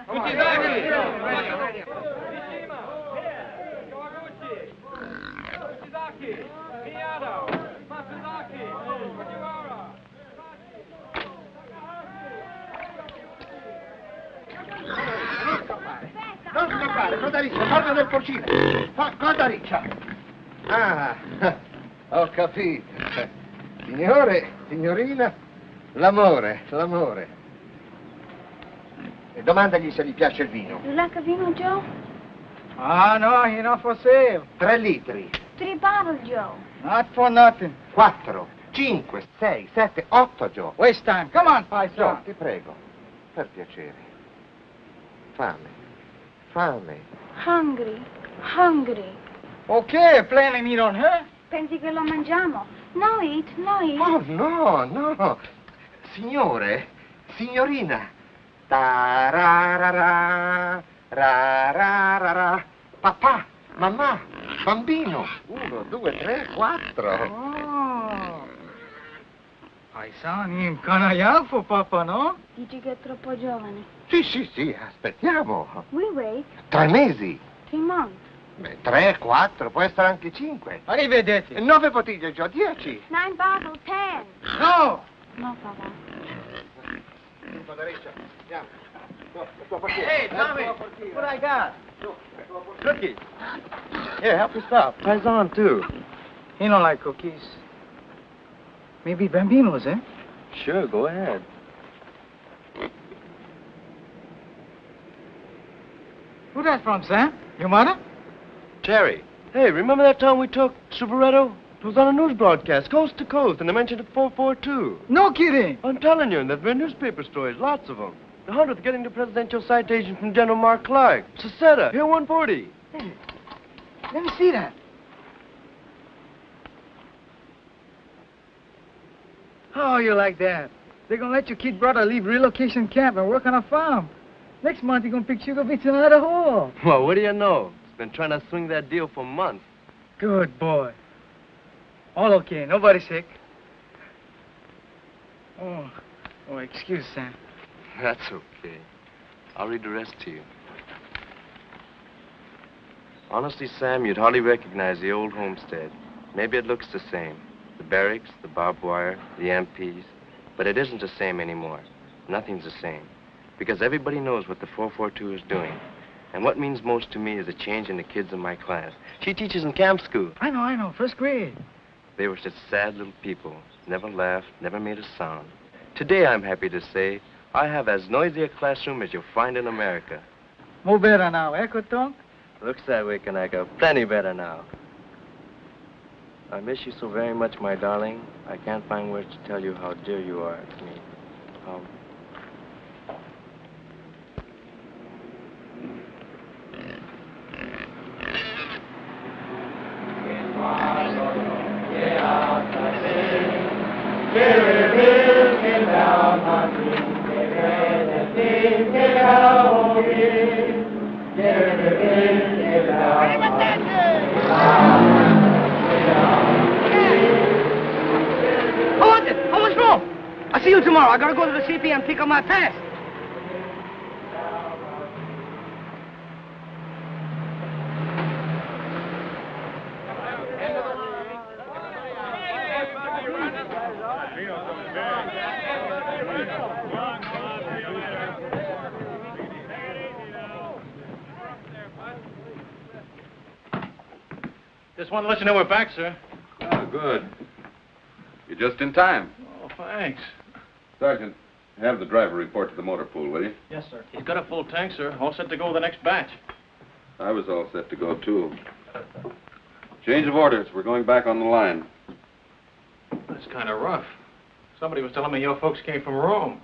Speaker 2: Uchizaki. Mishima. Kawaguchi. Uchizaki. Miyado. Masazaki. Fujiwara.
Speaker 5: Non scappare, coda riccia, porta del porcino. Coda riccia.
Speaker 11: Ah, ho capito. Signore, signorina, l'amore. E domandagli se gli piace il vino.
Speaker 12: You like a vino, Joe?
Speaker 5: Ah, no, you're not for sale.
Speaker 11: 3 litri,
Speaker 12: 3 bottles, Joe.
Speaker 5: Not for nothing.
Speaker 11: 4, 5, 6, 7, 8, Joe.
Speaker 5: Waste time. Come on,
Speaker 11: Joe,
Speaker 5: paisa.
Speaker 11: ti prego, per piacere. Fame.
Speaker 12: Hungry. Hungry.
Speaker 5: Okay, plan and eat on her.
Speaker 12: Pensi che lo mangiamo? No eat, no eat.
Speaker 6: Oh, no, no. Signore, signorina. Ta-ra-ra-ra, ra-ra-ra-ra. Papà, mamma, bambino. 1, 2, 3, 4.
Speaker 5: Oh. Paisani, un canaiaco, papà, no?
Speaker 12: Dici che è troppo giovane.
Speaker 6: Sì, sì, sì, aspettiamo.
Speaker 12: We wait
Speaker 6: 3 mesi.
Speaker 12: 3 months.
Speaker 6: Beh, 3, 4, può essere anche 5.
Speaker 5: Arrivederci.
Speaker 6: 9 bottiglie, Gio, 10.
Speaker 12: 9 bottles, 10.
Speaker 5: No!
Speaker 12: No, papà.
Speaker 1: Hey, Tommy, what I got? Cookies.
Speaker 6: Here, help yourself. Tries on, too.
Speaker 5: He don't like cookies. Maybe Bambino's, eh?
Speaker 6: Sure, go ahead.
Speaker 5: Who that from, Sam? Your mother?
Speaker 6: Terry. Hey, remember that time we took Superetto? It was on a news broadcast, coast to coast, and they mentioned it 442.
Speaker 5: No kidding.
Speaker 6: I'm telling you, and there's been newspaper stories, lots of them. The 100th getting the presidential citation from General Mark Clark. Seceta, here 140.
Speaker 5: Hey, let me see that. Oh, you like that? They're gonna let your kid brother leave relocation camp and work on a farm. Next month, you're gonna pick sugar beets in Idaho.
Speaker 6: Well, what do you know? He's been trying to swing that deal for months.
Speaker 5: Good boy. All okay, nobody sick. Oh, excuse Sam.
Speaker 6: That's okay. I'll read the rest to you. Honestly, Sam, you'd hardly recognize the old homestead. Maybe it looks the same. The barracks, the barbed wire, the MPs. But it isn't the same anymore. Nothing's the same. Because everybody knows what the 442 is doing. And what means most to me is a change in the kids in my class. She teaches in camp school.
Speaker 5: I know, first grade.
Speaker 6: They were such sad little people. Never laughed, never made a sound. Today, I'm happy to say, I have as noisy a classroom as you'll find in America.
Speaker 5: More better now, eh, Kotonk?
Speaker 6: Looks that way, Kanaka. Plenty better now. I miss you so very much, my darling. I can't find words to tell you how dear you are to me.
Speaker 11: Hold it! How much more? I'll see you tomorrow. I gotta go to the CP and pick up my pass.
Speaker 2: Just want to let you know we're back, sir.
Speaker 3: Oh, good. You're just in time.
Speaker 2: Oh, thanks.
Speaker 3: Sergeant, have the driver report to the motor pool, will you?
Speaker 1: Yes, sir.
Speaker 2: He's got a full tank, sir. All set to go with the next batch.
Speaker 3: I was all set to go, too. Change of orders. We're going back on the line.
Speaker 2: That's kind of rough. Somebody was telling me your folks came from Rome.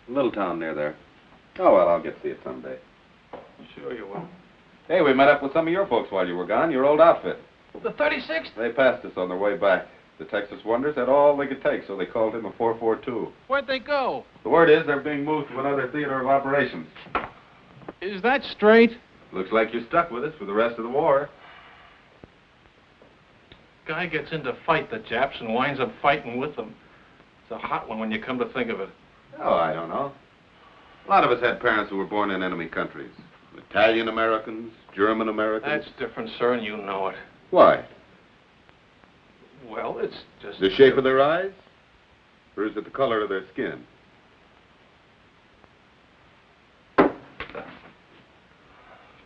Speaker 3: A little town near there. Oh, well, I'll get to see it someday.
Speaker 2: Sure you will.
Speaker 3: Hey, we met up with some of your folks while you were gone, your old outfit.
Speaker 2: The 36th?
Speaker 3: They passed us on their way back. The Texas Wonders had all they could take, so they called him a 442.
Speaker 2: Where'd they go?
Speaker 3: The word is they're being moved to another theater of operations.
Speaker 2: Is that straight?
Speaker 3: Looks like you're stuck with us for the rest of the war.
Speaker 2: Guy gets in to fight the Japs and winds up fighting with them. It's a hot one when you come to think of it.
Speaker 3: Oh, I don't know. A lot of us had parents who were born in enemy countries. Italian Americans, German Americans.
Speaker 2: That's different, sir, and you know it.
Speaker 3: Why?
Speaker 2: Well, it's just...
Speaker 3: The shape of their eyes? Or is it the color of their skin?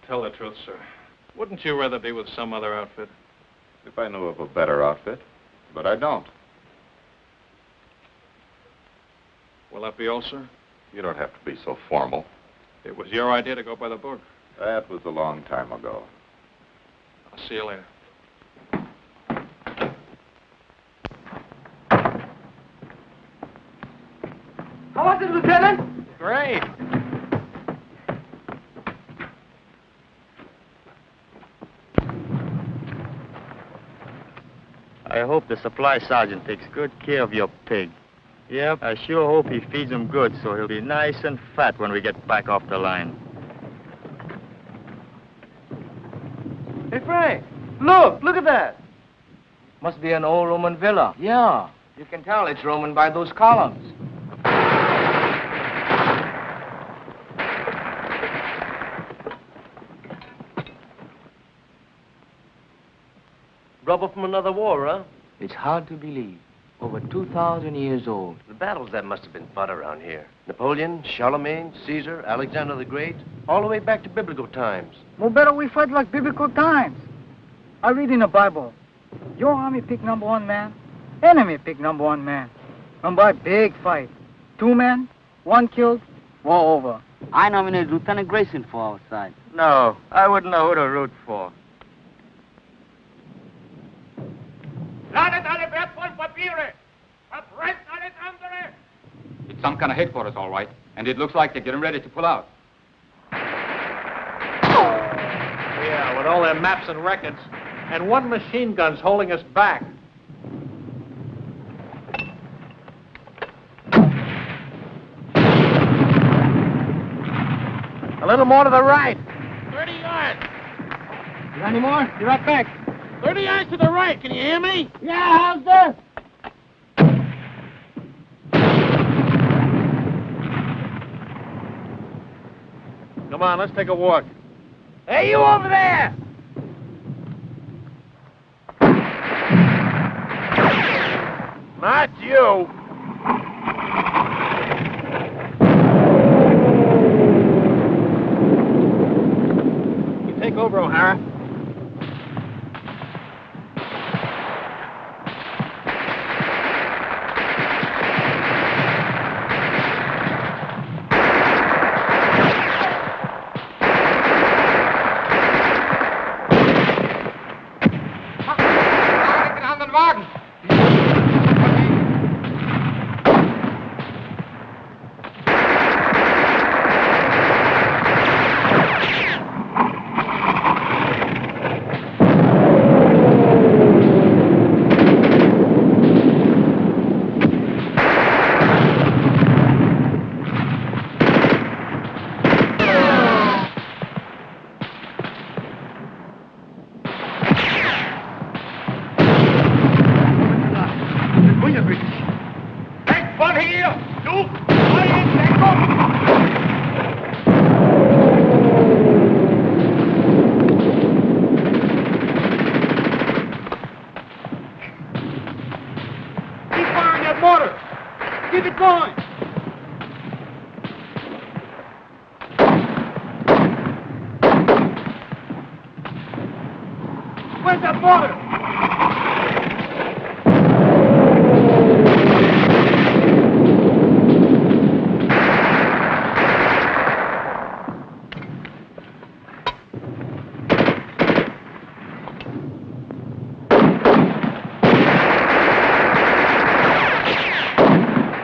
Speaker 2: Tell the truth, sir. Wouldn't you rather be with some other outfit?
Speaker 3: If I knew of a better outfit. But I don't.
Speaker 2: Will that be all, sir?
Speaker 3: You don't have to be so formal.
Speaker 2: It was your idea to go by the book.
Speaker 3: That was a long time ago.
Speaker 2: I'll see you later.
Speaker 11: How was it, Lieutenant?
Speaker 2: Great.
Speaker 9: I hope the supply sergeant takes good care of your pig. Yep, I sure hope he feeds him good so he'll be nice and fat when we get back off the line.
Speaker 5: Hey, Frank, look at that.
Speaker 11: Must be an old Roman villa. Yeah, you can tell it's Roman by those columns.
Speaker 6: Rubber from another war, huh?
Speaker 11: It's hard to believe. Over 2,000 years old.
Speaker 6: The battles that must have been fought around here. Napoleon, Charlemagne, Caesar, Alexander the Great, all the way back to biblical times.
Speaker 5: Well, better we fight like biblical times. I read in the Bible, your army pick number 1 man, enemy pick number 1 man. And by big fight, 2 men, 1 killed, war over.
Speaker 13: I nominated Lieutenant Grayson for our side.
Speaker 9: No, I wouldn't know who to root for.
Speaker 7: It's some kind of headquarters, all right. And it looks like they're getting ready to pull out.
Speaker 2: Yeah, with all their maps and records. And 1 machine gun's holding us back.
Speaker 1: A little more to the right.
Speaker 2: 30 yards.
Speaker 5: You got any more? Be right back.
Speaker 2: 30 yards to the right. Can you hear me?
Speaker 5: Yeah, how's that?
Speaker 2: Come on, let's take a walk.
Speaker 1: Hey, you over there!
Speaker 2: Not you. You take over, O'Hara.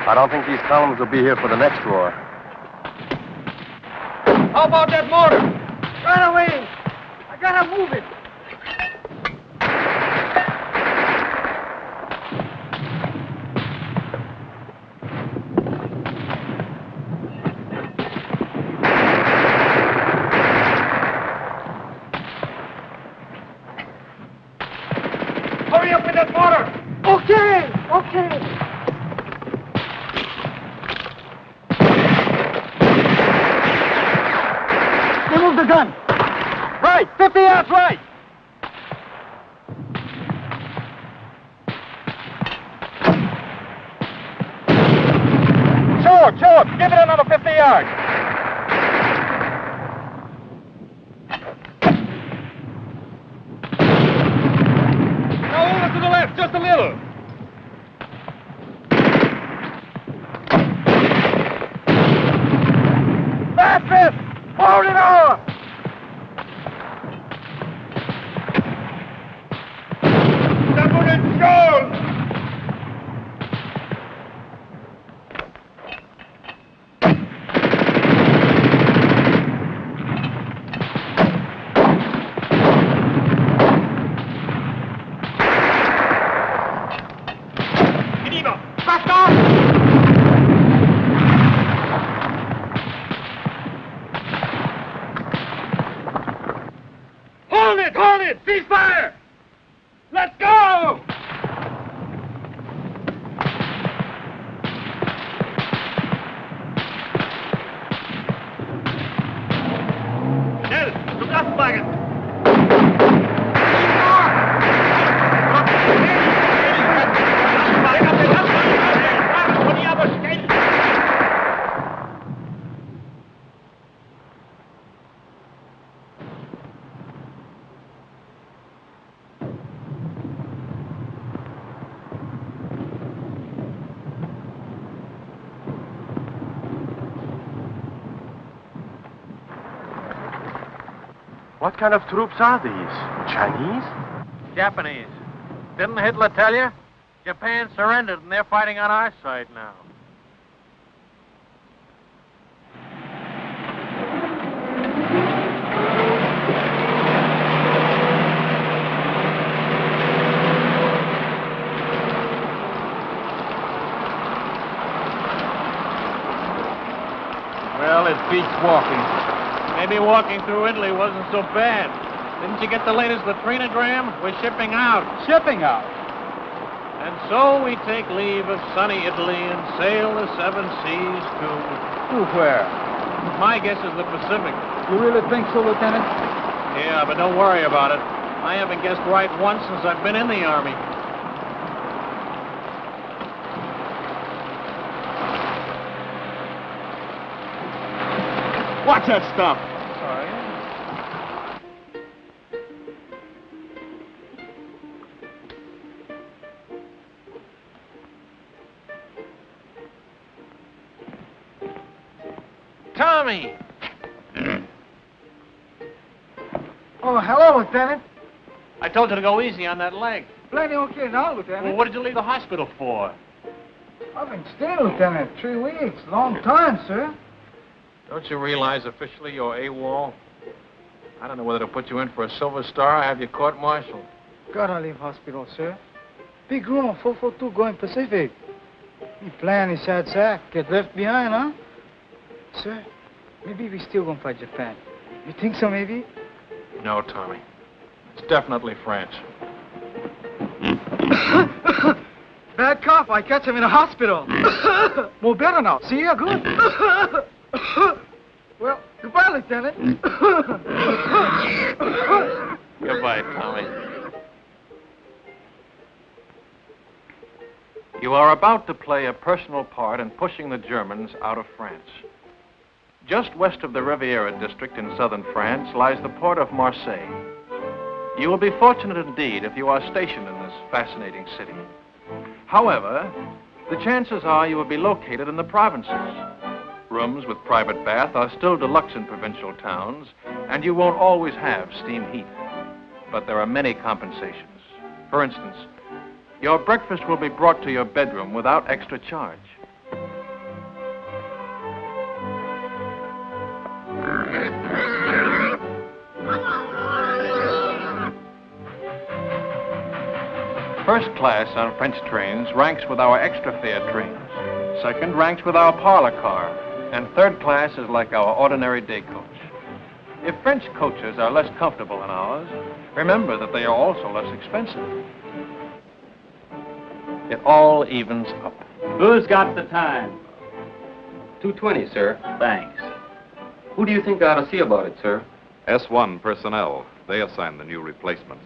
Speaker 6: I don't think these columns will be here for the next war.
Speaker 1: How about that mortar? Right away! I gotta move it! Hurry up with that mortar!
Speaker 5: Okay, okay. Remove the gun.
Speaker 1: Right, 50 yards right! Sure, give it another 50 yards. Now over to the left, just a little. That's it! Hold it over! Double it, Jones!
Speaker 5: it! Cease fire! Let's go!
Speaker 2: Schnell, zum Lastwagen!
Speaker 6: What kind of troops are these? Chinese?
Speaker 2: Japanese. Didn't Hitler tell you? Japan surrendered and they're fighting on our side now.
Speaker 7: Well, it beats walking. Maybe walking through Italy wasn't so bad. Didn't you get the latest latrinogram? We're shipping out.
Speaker 5: Shipping out.
Speaker 7: And so we take leave of sunny Italy and sail the seven seas
Speaker 5: To where?
Speaker 7: my guess is the Pacific.
Speaker 5: You really think so, Lieutenant?
Speaker 7: Yeah, but don't worry about it. I haven't guessed right once since I've been in the Army.
Speaker 5: Watch that stuff.
Speaker 7: Sorry.
Speaker 2: Tommy!
Speaker 5: Oh, hello, Lieutenant.
Speaker 7: I told you to go easy on that leg.
Speaker 5: Plenty okay now, Lieutenant.
Speaker 7: Well, what did you leave the hospital for?
Speaker 5: I've been staying, Lieutenant, 3 weeks. Long time, sir.
Speaker 2: Don't you realize officially you're AWOL? I don't know whether to put you in for a Silver Star or have you court-martialed.
Speaker 5: Gotta leave hospital, sir. Big room, 442 going Pacific. He plan his sad sack. Get left behind, huh? Sir, maybe we still gonna fight Japan. You think so, maybe?
Speaker 2: No, Tommy. It's definitely France.
Speaker 5: Bad cough. I catch him in a hospital. More better now. See you good. Well, goodbye, Lieutenant.
Speaker 2: Goodbye, Tommy. You are about to play a personal part in pushing the Germans out of France. Just west of the Riviera district in southern France lies the port of Marseille. You will be fortunate indeed if you are stationed in this fascinating city. However, the chances are you will be located in the provinces. Rooms with private bath are still deluxe in provincial towns, and you won't always have steam heat. But there are many compensations. For instance, your breakfast will be brought to your bedroom without extra charge. First class on French trains ranks with our extra fare trains. Second ranks with our parlor car. And third class is like our ordinary day coach. If French coaches are less comfortable than ours, remember that they are also less expensive. It all evens up.
Speaker 14: Who's got the time?
Speaker 15: 2:20, sir.
Speaker 14: Thanks.
Speaker 15: Who do you think I ought to see about it, sir?
Speaker 4: S1 personnel. They assign the new replacements.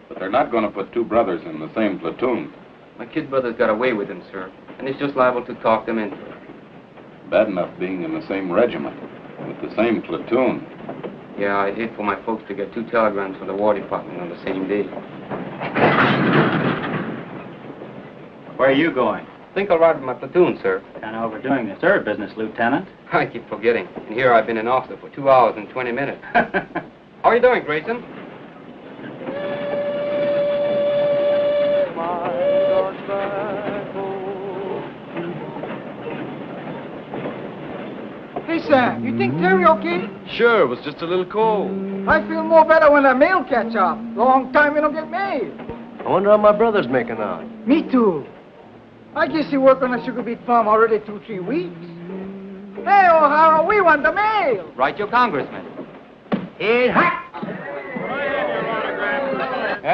Speaker 16: But they're not going to put two brothers in the same platoon.
Speaker 15: My kid brother's got away with him, sir, and he's just liable to talk them into it.
Speaker 16: Bad enough being in the same regiment, with the same platoon.
Speaker 15: Yeah, I'd hate for my folks to get 2 telegrams from the War Department on the same day.
Speaker 14: Where are you going?
Speaker 15: Think I'll ride with my platoon, sir.
Speaker 14: Kind of overdoing the third business, Lieutenant.
Speaker 15: I keep forgetting. And here I've been an officer for 2 hours and 20 minutes. How are you doing, Grayson?
Speaker 5: Hey, Sam, you think Terry okay?
Speaker 6: Sure, it was just a little cold.
Speaker 5: I feel more better when the mail catch up. Long time we don't get mail.
Speaker 6: I wonder how my brother's making out.
Speaker 5: Me too. I guess he worked on a sugar beet farm already 2-3 weeks. Hey, O'Hara, we want the mail.
Speaker 1: Right, your congressman.
Speaker 5: Hey, hack!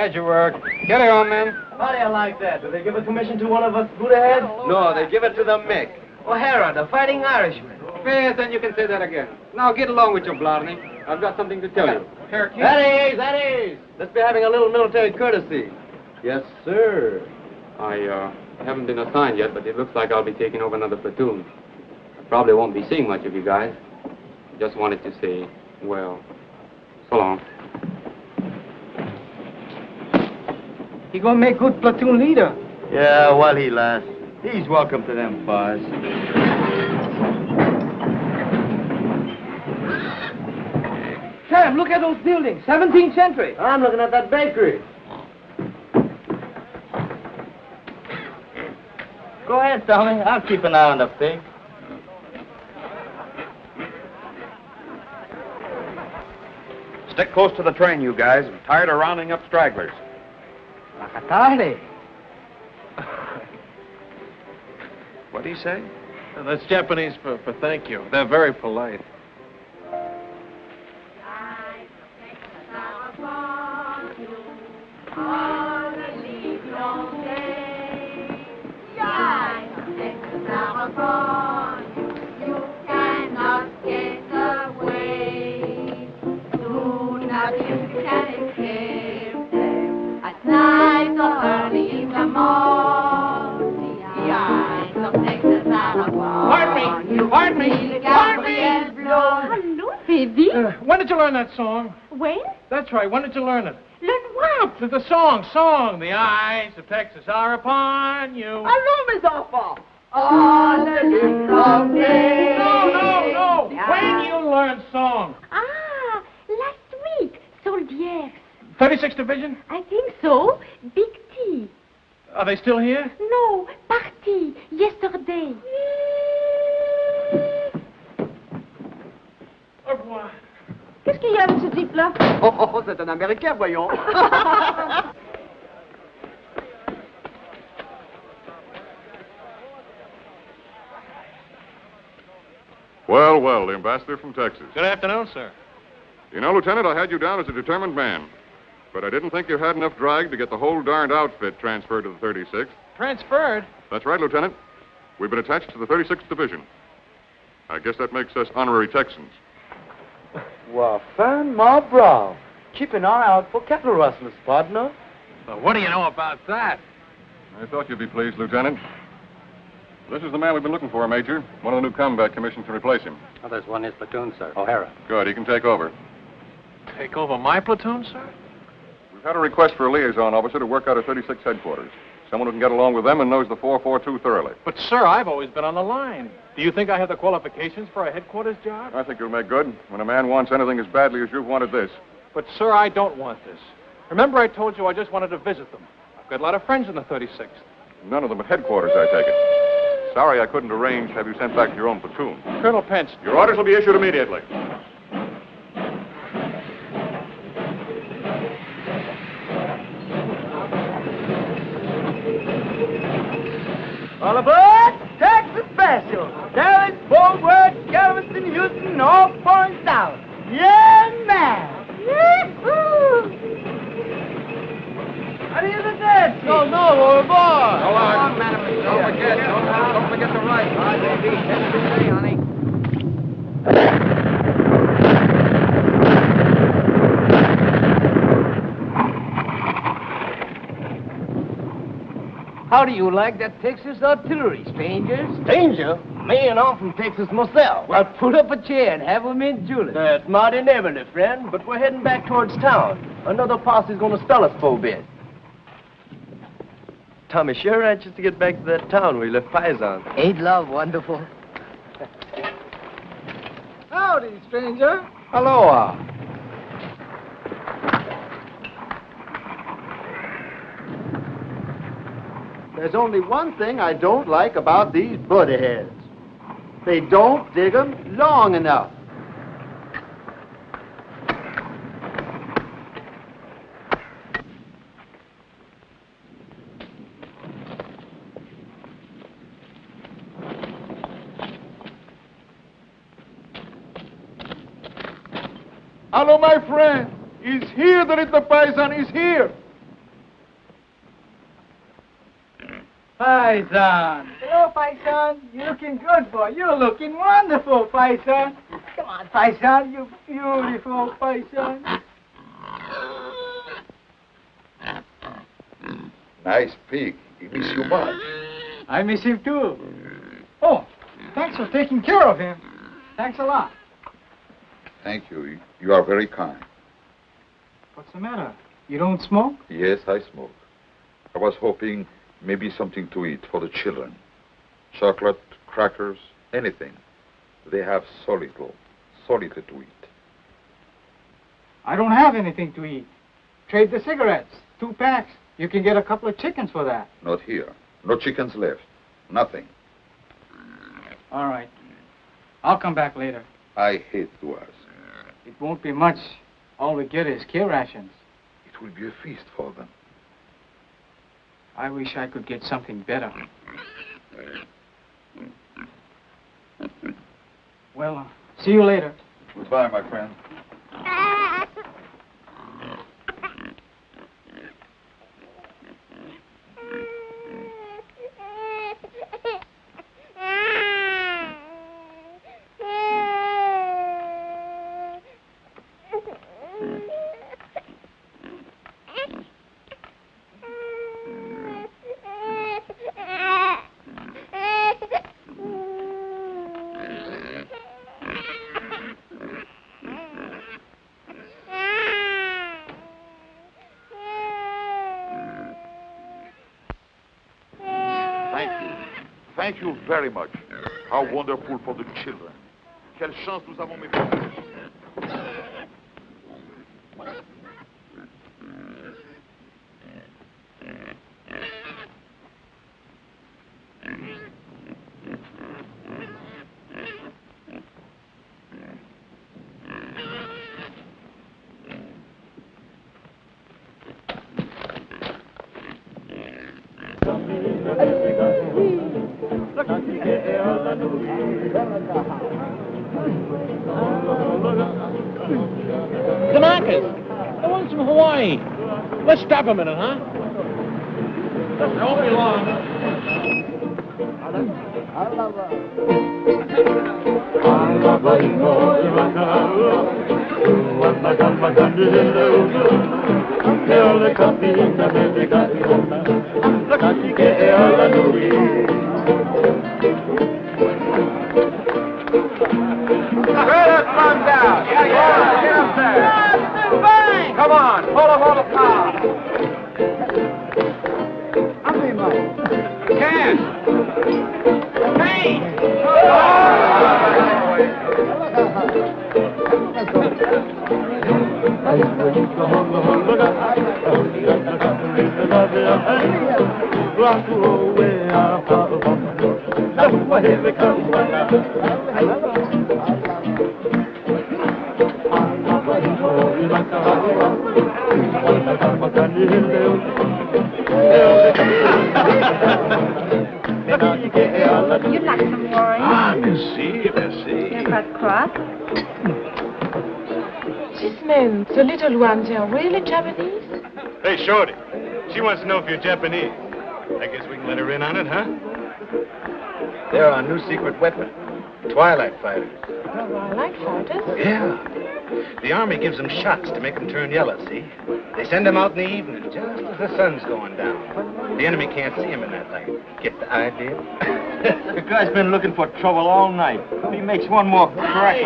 Speaker 2: Glad you worked.
Speaker 3: Get it on, men.
Speaker 6: How do you like that? Do they give a commission to one of us Buddha heads? No, they give it to the Mick. O'Hara, the Fighting Irishman.
Speaker 15: Yes, and you can say that again. Now get along with you, Blarney. I've got something to tell you.
Speaker 6: That is. Let's be having a little military courtesy. Yes, sir.
Speaker 15: I haven't been assigned yet, but it looks like I'll be taking over another platoon. I probably won't be seeing much of you guys. Just wanted to say, well, so long.
Speaker 5: He gonna make good platoon leader.
Speaker 11: Yeah, while he lasts. He's welcome to them bars.
Speaker 5: Sam, look at those buildings. 17th century.
Speaker 6: I'm looking at that bakery. Go ahead, Tommy. I'll keep an eye on the pig.
Speaker 3: Stick close to the train, you guys. I'm tired of rounding up stragglers.
Speaker 5: Macatale.
Speaker 3: What'd he say?
Speaker 2: That's Japanese for thank you. They're very polite.
Speaker 10: Pardon me. Hello, baby.
Speaker 2: When did you learn that song?
Speaker 10: When?
Speaker 2: That's right. When did you learn it?
Speaker 10: Learn what?
Speaker 2: The song. The eyes of Texas are upon you.
Speaker 10: Allô, mes enfants. On the long day.
Speaker 2: No. When you learned song?
Speaker 10: Last week. Soldiers.
Speaker 2: 36th Division?
Speaker 10: I think so. Big T.
Speaker 2: Are they still here?
Speaker 10: No, party. Yesterday.
Speaker 2: Au revoir.
Speaker 10: Qu'est-ce qu'il y a avec ce type-là?
Speaker 11: Oh, c'est un Américain, voyons.
Speaker 3: Well, the ambassador from Texas.
Speaker 2: Good afternoon, sir.
Speaker 3: You know, Lieutenant, I had you down as a determined man. But I didn't think you had enough drag to get the whole darned outfit transferred to the 36th.
Speaker 2: Transferred?
Speaker 3: That's right, Lieutenant. We've been attached to the 36th Division. I guess that makes us honorary Texans.
Speaker 11: Well, fan, my brow. Keep an eye out for cattle rustlers, partner.
Speaker 2: Well, what do you know about that?
Speaker 3: I thought you'd be pleased, Lieutenant. This is the man we've been looking for, Major. One of the new combat commissions to replace him.
Speaker 15: Oh, there's one in his platoon, sir. O'Hara.
Speaker 3: Good, he can take over.
Speaker 2: Take over my platoon, sir?
Speaker 3: We've had a request for a liaison officer to work out of 36 headquarters. Someone who can get along with them and knows the 442 thoroughly.
Speaker 2: But, sir, I've always been on the line. Do you think I have the qualifications for a headquarters job?
Speaker 3: I think you'll make good when a man wants anything as badly as you've wanted this.
Speaker 2: But, sir, I don't want this. Remember I told you I just wanted to visit them. I've got a lot of friends in the 36th.
Speaker 3: None of them at headquarters, I take it. Sorry I couldn't arrange to have you sent back to your own platoon.
Speaker 2: Colonel Pence.
Speaker 3: Your orders will be issued immediately.
Speaker 11: All aboard! Texas Special! Dallas, Fort Worth, Galveston, Houston, all points out. Yeah, man! Yee-hoo! How do you look at?
Speaker 6: No, we're aboard.
Speaker 11: Go on, madam.
Speaker 6: Don't forget the right. All right, baby. Hey, honey.
Speaker 11: How do you like that Texas artillery, stranger?
Speaker 6: Stranger? Man, I'm from Texas myself.
Speaker 11: Well, put up a chair and have 'em in Julius.
Speaker 6: That's mighty neighborly, friend, but we're heading back towards town. Another posse's gonna spell us for a bit. Tommy sure anxious to get back to that town where he left Paisan.
Speaker 11: Ain't love wonderful? Howdy, stranger.
Speaker 6: Aloha.
Speaker 11: There's only one thing I don't like about these buddy heads. They don't dig 'em long enough.
Speaker 5: Hello, my friend. He's here, the little paisan is here. Paisan. Hello, Paisan. You're looking good, boy. You're looking wonderful, Paisan. Come on, Paisan. You're beautiful, Paisan.
Speaker 17: Nice pig. He miss you much.
Speaker 5: I miss him, too. Oh, thanks for taking care of him. Thanks a lot.
Speaker 17: Thank you. You are very kind.
Speaker 5: What's the matter? You don't smoke?
Speaker 17: Yes, I smoke. I was hoping maybe something to eat for the children. Chocolate, crackers, anything. They have so little to eat.
Speaker 5: I don't have anything to eat. Trade the cigarettes. 2 packs. You can get a couple of chickens for that.
Speaker 17: Not here. No chickens left. Nothing.
Speaker 5: All right. I'll come back later.
Speaker 17: I hate to ask.
Speaker 5: It won't be much. All we get is K rations.
Speaker 17: It will be a feast for them.
Speaker 5: I wish I could get something better. Well, see you later.
Speaker 17: Goodbye, my friend. Thank you very much. How wonderful for the children. Quelle chance nous avons, mes frères.
Speaker 7: Kanakas, the ones from Hawaii. Let's stop a minute, huh? It won't be long.
Speaker 1: Come on, pull up all the power. Cash. Hey.
Speaker 12: You'd like some wine?
Speaker 2: Ah, merci, merci.
Speaker 12: You're not cross?
Speaker 10: These men, the little ones, are really Japanese?
Speaker 18: Hey, Shorty. She wants to know if you're Japanese. I guess we can let her in on it, huh?
Speaker 6: They're our new secret weapon. Twilight fighters.
Speaker 10: Twilight fighters?
Speaker 6: Yeah. The Army gives them shots to make them turn yellow, see? They send them out in the evening, just as the sun's going down. The enemy can't see them in that light. Get the idea?
Speaker 9: The guy's been looking for trouble all night. He makes one more crack.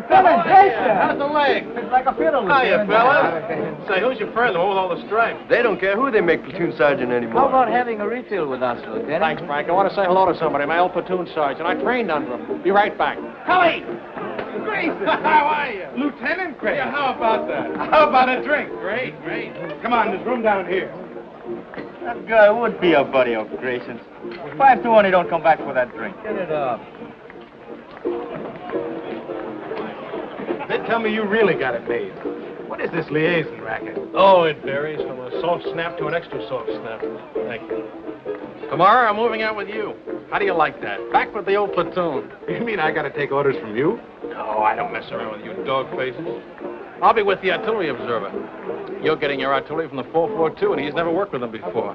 Speaker 7: How's the leg?
Speaker 5: It's like a fiddle.
Speaker 7: Hiya, fella. Say, who's your friend, the one with all the stripes?
Speaker 6: They don't care who they make platoon sergeant anymore.
Speaker 1: How about having a refill with us, Lieutenant?
Speaker 7: Thanks, Frank. I want to say hello to somebody. My old platoon sergeant. I trained under him. Be right back. Cully!
Speaker 18: Grayson! How are you? Lieutenant Grayson. Yeah, how about that? How about a drink? Great, great. Come on, there's room down here.
Speaker 9: That guy would be a buddy of Grayson's. 5 to 1, he don't come back for that drink.
Speaker 1: Get it up.
Speaker 18: They tell me you really got it made. What is this liaison racket?
Speaker 7: Oh, it varies from a soft snap to an extra soft snap. Thank you. Tomorrow, I'm moving out with you. How do you like that? Back with the old platoon.
Speaker 18: You mean I got to take orders from you?
Speaker 7: No, I don't mess around with you dog faces. I'll be with the artillery observer. You're getting your artillery from the 442, and he's never worked with them before.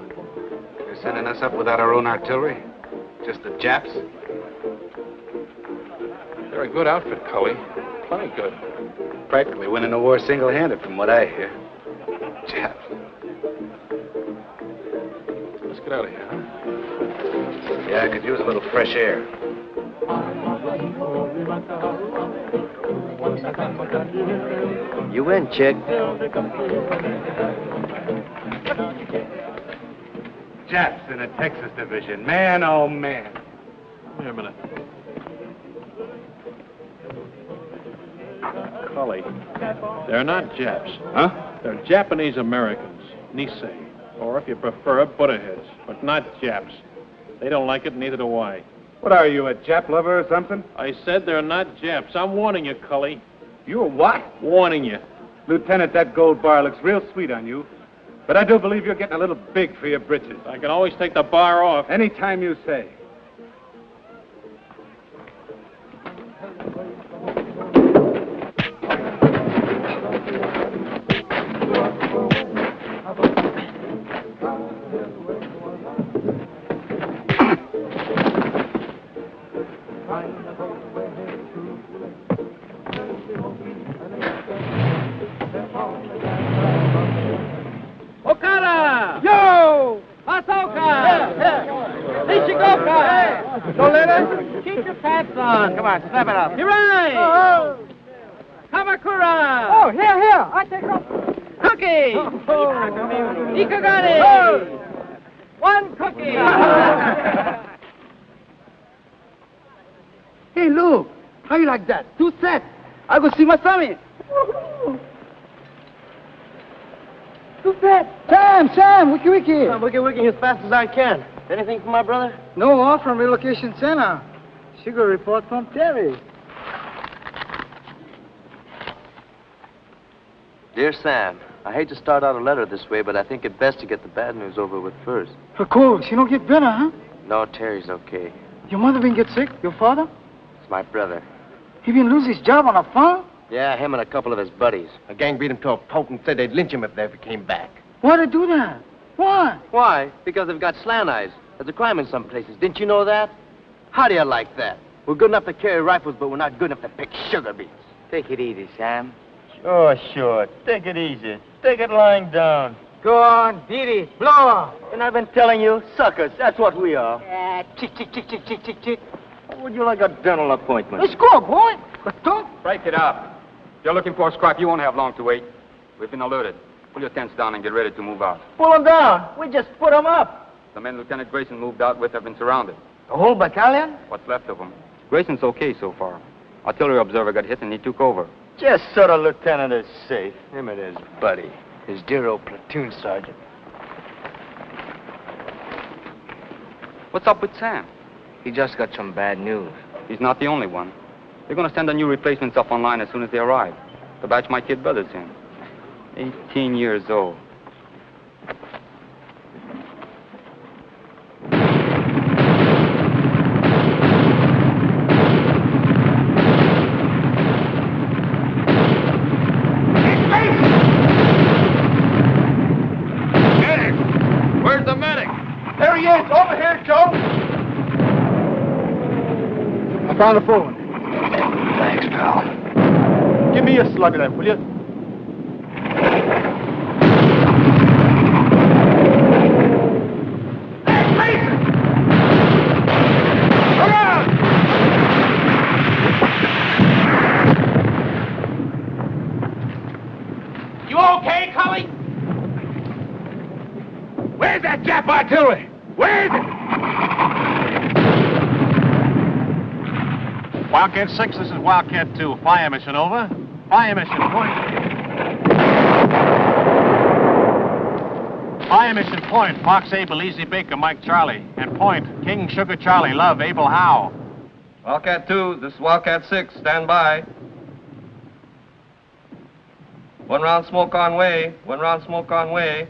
Speaker 18: There's
Speaker 19: sending us up without our own artillery? Just the Japs?
Speaker 2: They're a good outfit, Cully. Plenty good.
Speaker 19: Practically winning the war single-handed, from what I hear. Japs.
Speaker 2: Let's get out of here, huh?
Speaker 19: Yeah, I could use a little fresh air.
Speaker 6: You win, chick.
Speaker 18: Japs in the Texas division. Man, oh, man.
Speaker 2: Wait a minute. Cully, they're not Japs.
Speaker 18: Huh?
Speaker 2: They're Japanese Americans. Nisei. Or if you prefer, Buddha heads. But not Japs. They don't like it, neither do I.
Speaker 18: What are you, a Jap lover or something?
Speaker 2: I said they're not Japs. I'm warning you, Cully.
Speaker 18: You a what?
Speaker 2: Warning you.
Speaker 18: Lieutenant, that gold bar looks real sweet on you. But I do believe you're getting a little big for your britches.
Speaker 2: I can always take the bar off.
Speaker 18: Anytime you say.
Speaker 1: Okada!
Speaker 5: Yo!
Speaker 1: Masoka! Nishigoka!
Speaker 5: Don't let her.
Speaker 1: Keep your pants on.
Speaker 5: Come on, snap it up.
Speaker 1: Hirai!
Speaker 5: Oh,
Speaker 1: Kamakura!
Speaker 5: oh, here. I take it off.
Speaker 1: Cookie! Ikagani!
Speaker 5: Oh.
Speaker 1: One cookie!
Speaker 5: Hey, Lou, how you like that? 2 sets. I go see my Sammy. 2 sets. Sam, wiki.
Speaker 6: I'm working as fast as I can. Anything for my brother?
Speaker 5: No off from relocation center. She got a report from Terry.
Speaker 6: Dear Sam, I hate to start out a letter this way, but I think it best to get the bad news over with first.
Speaker 5: Of course, she don't get better, huh?
Speaker 6: No, Terry's okay.
Speaker 5: Your mother been get sick? Your father?
Speaker 6: It's my brother.
Speaker 5: He been lose his job on a farm?
Speaker 6: Yeah, him and a couple of his buddies. A gang beat him to a pulp and said they'd lynch him if they ever came back.
Speaker 5: Why they do that? Why?
Speaker 6: Why? Because they've got slant eyes. There's a crime in some places. Didn't you know that? How do you like that? We're good enough to carry rifles, but we're not good enough to pick sugar beets.
Speaker 9: Take it easy, Sam. Sure. Take it easy. Take it lying down.
Speaker 5: Go on, beat it. Blow up.
Speaker 6: And I've been telling you, suckers, that's what we are.
Speaker 5: Chick.
Speaker 6: Would you like a dental appointment?
Speaker 5: Let's go, boy. But don't.
Speaker 15: Break it up. If you're looking for a scrap, you won't have long to wait. We've been alerted. Pull your tents down and get ready to move out.
Speaker 9: Pull them down. We just put them up.
Speaker 15: The men Lieutenant Grayson moved out with have been surrounded.
Speaker 9: The whole battalion?
Speaker 15: What's left of them. Grayson's okay so far. Artillery observer got hit and he took over.
Speaker 9: Just so the lieutenant is safe. Him and his buddy. His dear old platoon sergeant.
Speaker 15: What's up with Sam?
Speaker 6: He just got some bad news.
Speaker 15: He's not the only one. They're going to send the new replacements up online as soon as they arrive. The batch my kid brother's in. 18 years old.
Speaker 2: Where's the medic?
Speaker 5: There he is. Over here, Joe. I found a phone.
Speaker 9: Thanks, pal.
Speaker 5: Give me a slug of that, will you?
Speaker 18: You okay, Cully? Where's that Jap artillery? Where is it?
Speaker 7: Wildcat 6, this is Wildcat 2. Fire mission, over. Fire mission, point. Fire mission, point. Fox Abel, Easy Baker, Mike Charlie. And point, King Sugar Charlie, Love, Abel Howe.
Speaker 20: Wildcat 2, this is Wildcat 6. Stand by. 1 round smoke on way. 1 round smoke on way.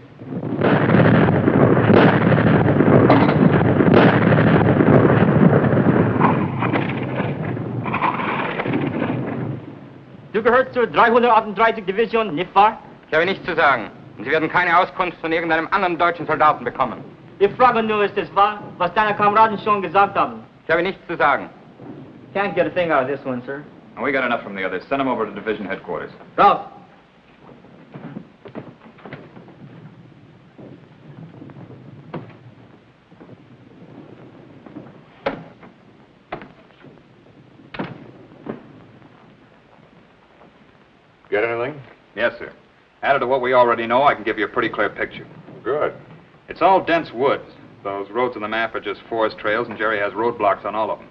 Speaker 14: Du gehörst zur 338. Division, nicht wahr?
Speaker 15: Ich habe nichts zu sagen. Und Sie werden keine Auskunft von irgendeinem anderen deutschen Soldaten bekommen.
Speaker 14: Ich frage nur, ist es wahr, was deine Kameraden schon gesagt haben?
Speaker 21: Ich habe nichts zu sagen.
Speaker 14: Can't get a thing out of this one, sir.
Speaker 21: And we got enough from the others. Send them over to division headquarters.
Speaker 14: Ralph.
Speaker 3: Get anything?
Speaker 21: Yes, sir. Added to what we already know, I can give you a pretty clear picture.
Speaker 3: Good.
Speaker 21: It's all dense woods. Those roads on the map are just forest trails, and Jerry has roadblocks on all of them.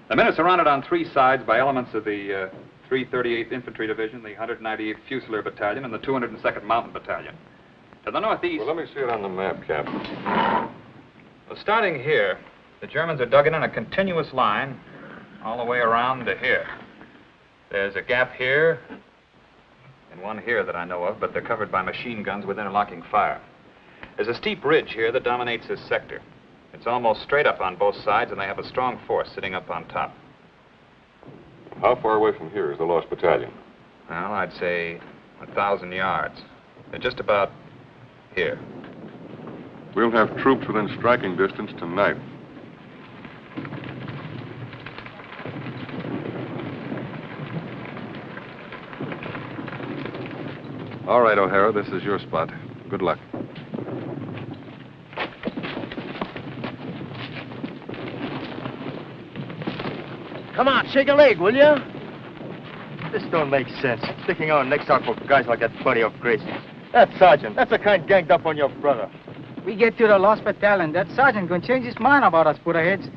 Speaker 21: The men are surrounded on three sides by elements of the 338th Infantry Division, the 198th Fusilier Battalion, and the 202nd Mountain Battalion. To the northeast...
Speaker 3: Well, let me see it on the map, Captain.
Speaker 21: Well, starting here, the Germans are dug in a continuous line all the way around to here. There's a gap here, and one here that I know of, but they're covered by machine guns with interlocking fire. There's a steep ridge here that dominates this sector. It's almost straight up on both sides, and they have a strong force sitting up on top.
Speaker 3: How far away from here is the lost battalion?
Speaker 21: Well, I'd say 1,000 yards. They're just about here.
Speaker 3: We'll have troops within striking distance tonight. All right, O'Hara, this is your spot. Good luck.
Speaker 9: Come on, shake a leg, will you? This don't make sense. Sticking our necks out for guys like that buddy of Grace's. That sergeant, that's the kind ganged up on your brother.
Speaker 5: We get to the lost battalion, that sergeant gonna change his mind about us Buddha-heads.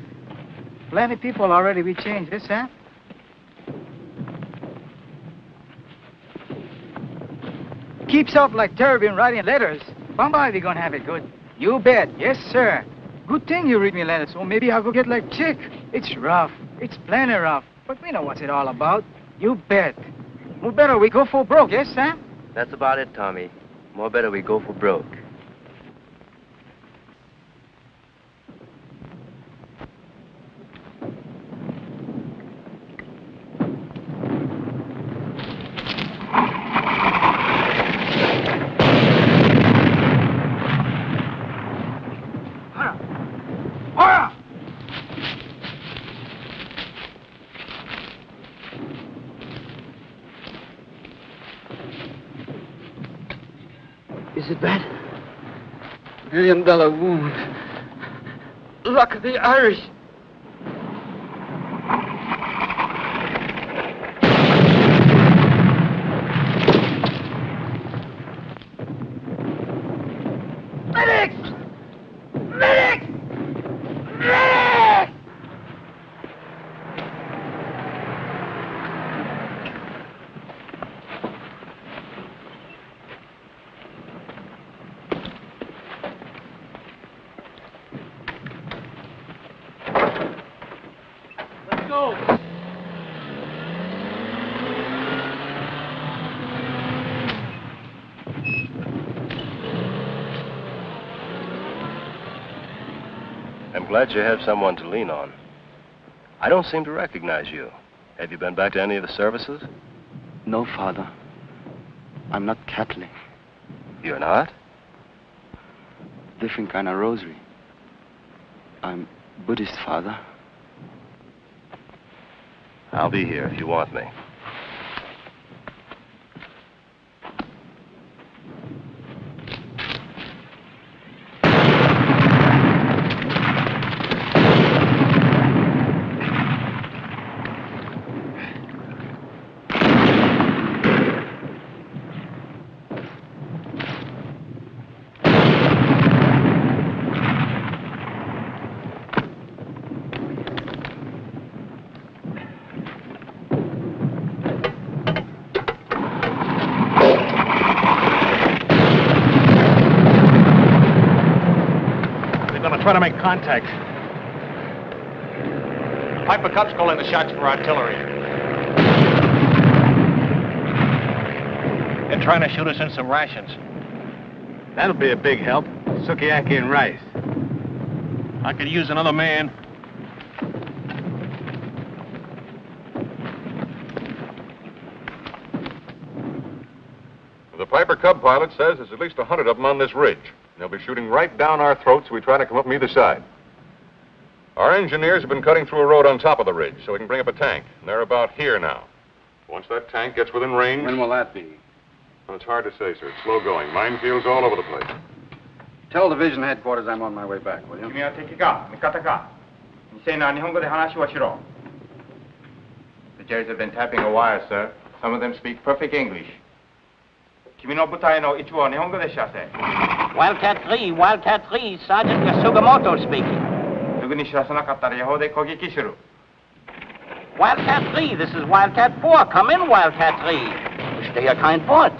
Speaker 5: Plenty people already we changed this, huh? Keeps up like Terry been writing letters. Somebody we gonna have it good. You bet, yes, sir. Good thing you read me letters, so maybe I'll go get like Chick. It's rough. It's plenty rough. But we know what's it all about. You bet. More better we go for broke, yes, Sam?
Speaker 6: That's about it, Tommy. More better we go for broke.
Speaker 9: Is it bad?
Speaker 22: $1 million wound. Luck of the Irish.
Speaker 9: Medics! Medics! Medics!
Speaker 22: Let's go.
Speaker 6: I'm glad you have someone to lean on. I don't seem to recognize you. Have you been back to any of the services?
Speaker 8: No, Father. I'm not Catholic.
Speaker 6: You're not?
Speaker 8: Different kind of rosary. I'm Buddhist, Father.
Speaker 6: I'll be here if you want me.
Speaker 7: Try to make contact. Piper Cub's calling the shots for artillery. They're trying to shoot us in some rations.
Speaker 18: That'll be a big help. Sukiyaki and rice.
Speaker 7: I could use another man.
Speaker 3: The Piper Cub pilot says there's at least 100 of them on this ridge. They'll be shooting right down our throats if we try to come up from either side. Our engineers have been cutting through a road on top of the ridge so we can bring up a tank. And they're about here now. Once that tank gets within range...
Speaker 19: When will that be?
Speaker 3: Well, it's hard to say, sir. It's slow going. Minefields all over the place.
Speaker 19: Tell division headquarters I'm on my way back, will you?
Speaker 18: 君は敵か味方か未成な日本語で話をしろ The Jerrys have been tapping a wire, sir. Some of them speak perfect English. 君の部隊の一部を日本語で知らせ
Speaker 4: Wildcat 3, Wildcat 3, Sergeant Yasugamoto speaking.
Speaker 18: すぐに知らせなかったら予報で攻撃する
Speaker 4: Wildcat 3, this is Wildcat 4. Come in, Wildcat 3. Stay your kind port.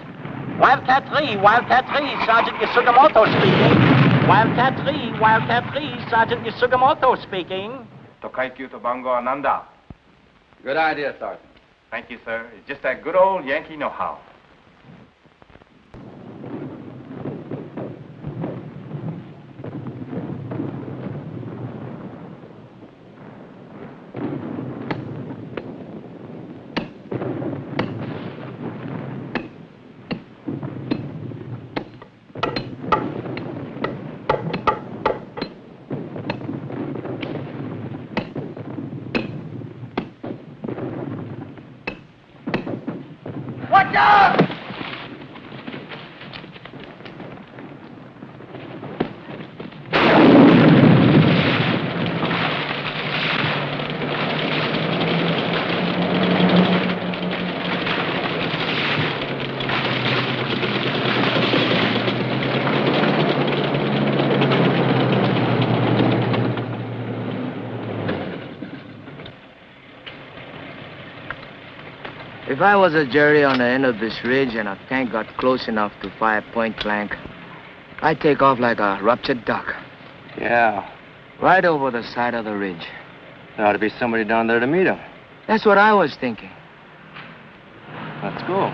Speaker 4: Wildcat 3, Wildcat 3, Sergeant Yasugamoto speaking. Wildcat 3, Wildcat 3, Sergeant Yasugamoto speaking.
Speaker 18: 階級と番号は何だ
Speaker 19: Good idea, Sergeant.
Speaker 18: Thank you, sir. It's just that good old Yankee know-how.
Speaker 5: Watch out!
Speaker 13: If I was a Jerry on the end of this ridge and a tank got close enough to fire point blank, I'd take off like a ruptured duck.
Speaker 6: Yeah.
Speaker 13: Right over the side of the ridge.
Speaker 6: There ought to be somebody down there to meet him.
Speaker 13: That's what I was thinking.
Speaker 6: Let's go.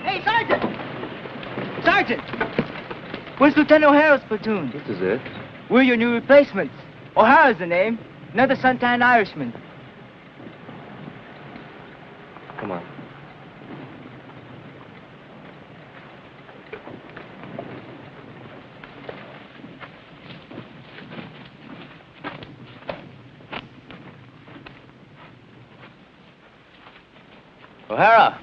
Speaker 13: Hey, Sergeant! Sergeant! Where's Lieutenant O'Hara's platoon?
Speaker 6: This is it.
Speaker 13: We're your new replacements. O'Hara's the name. Another suntan Irishman.
Speaker 6: Come on.
Speaker 13: O'Hara!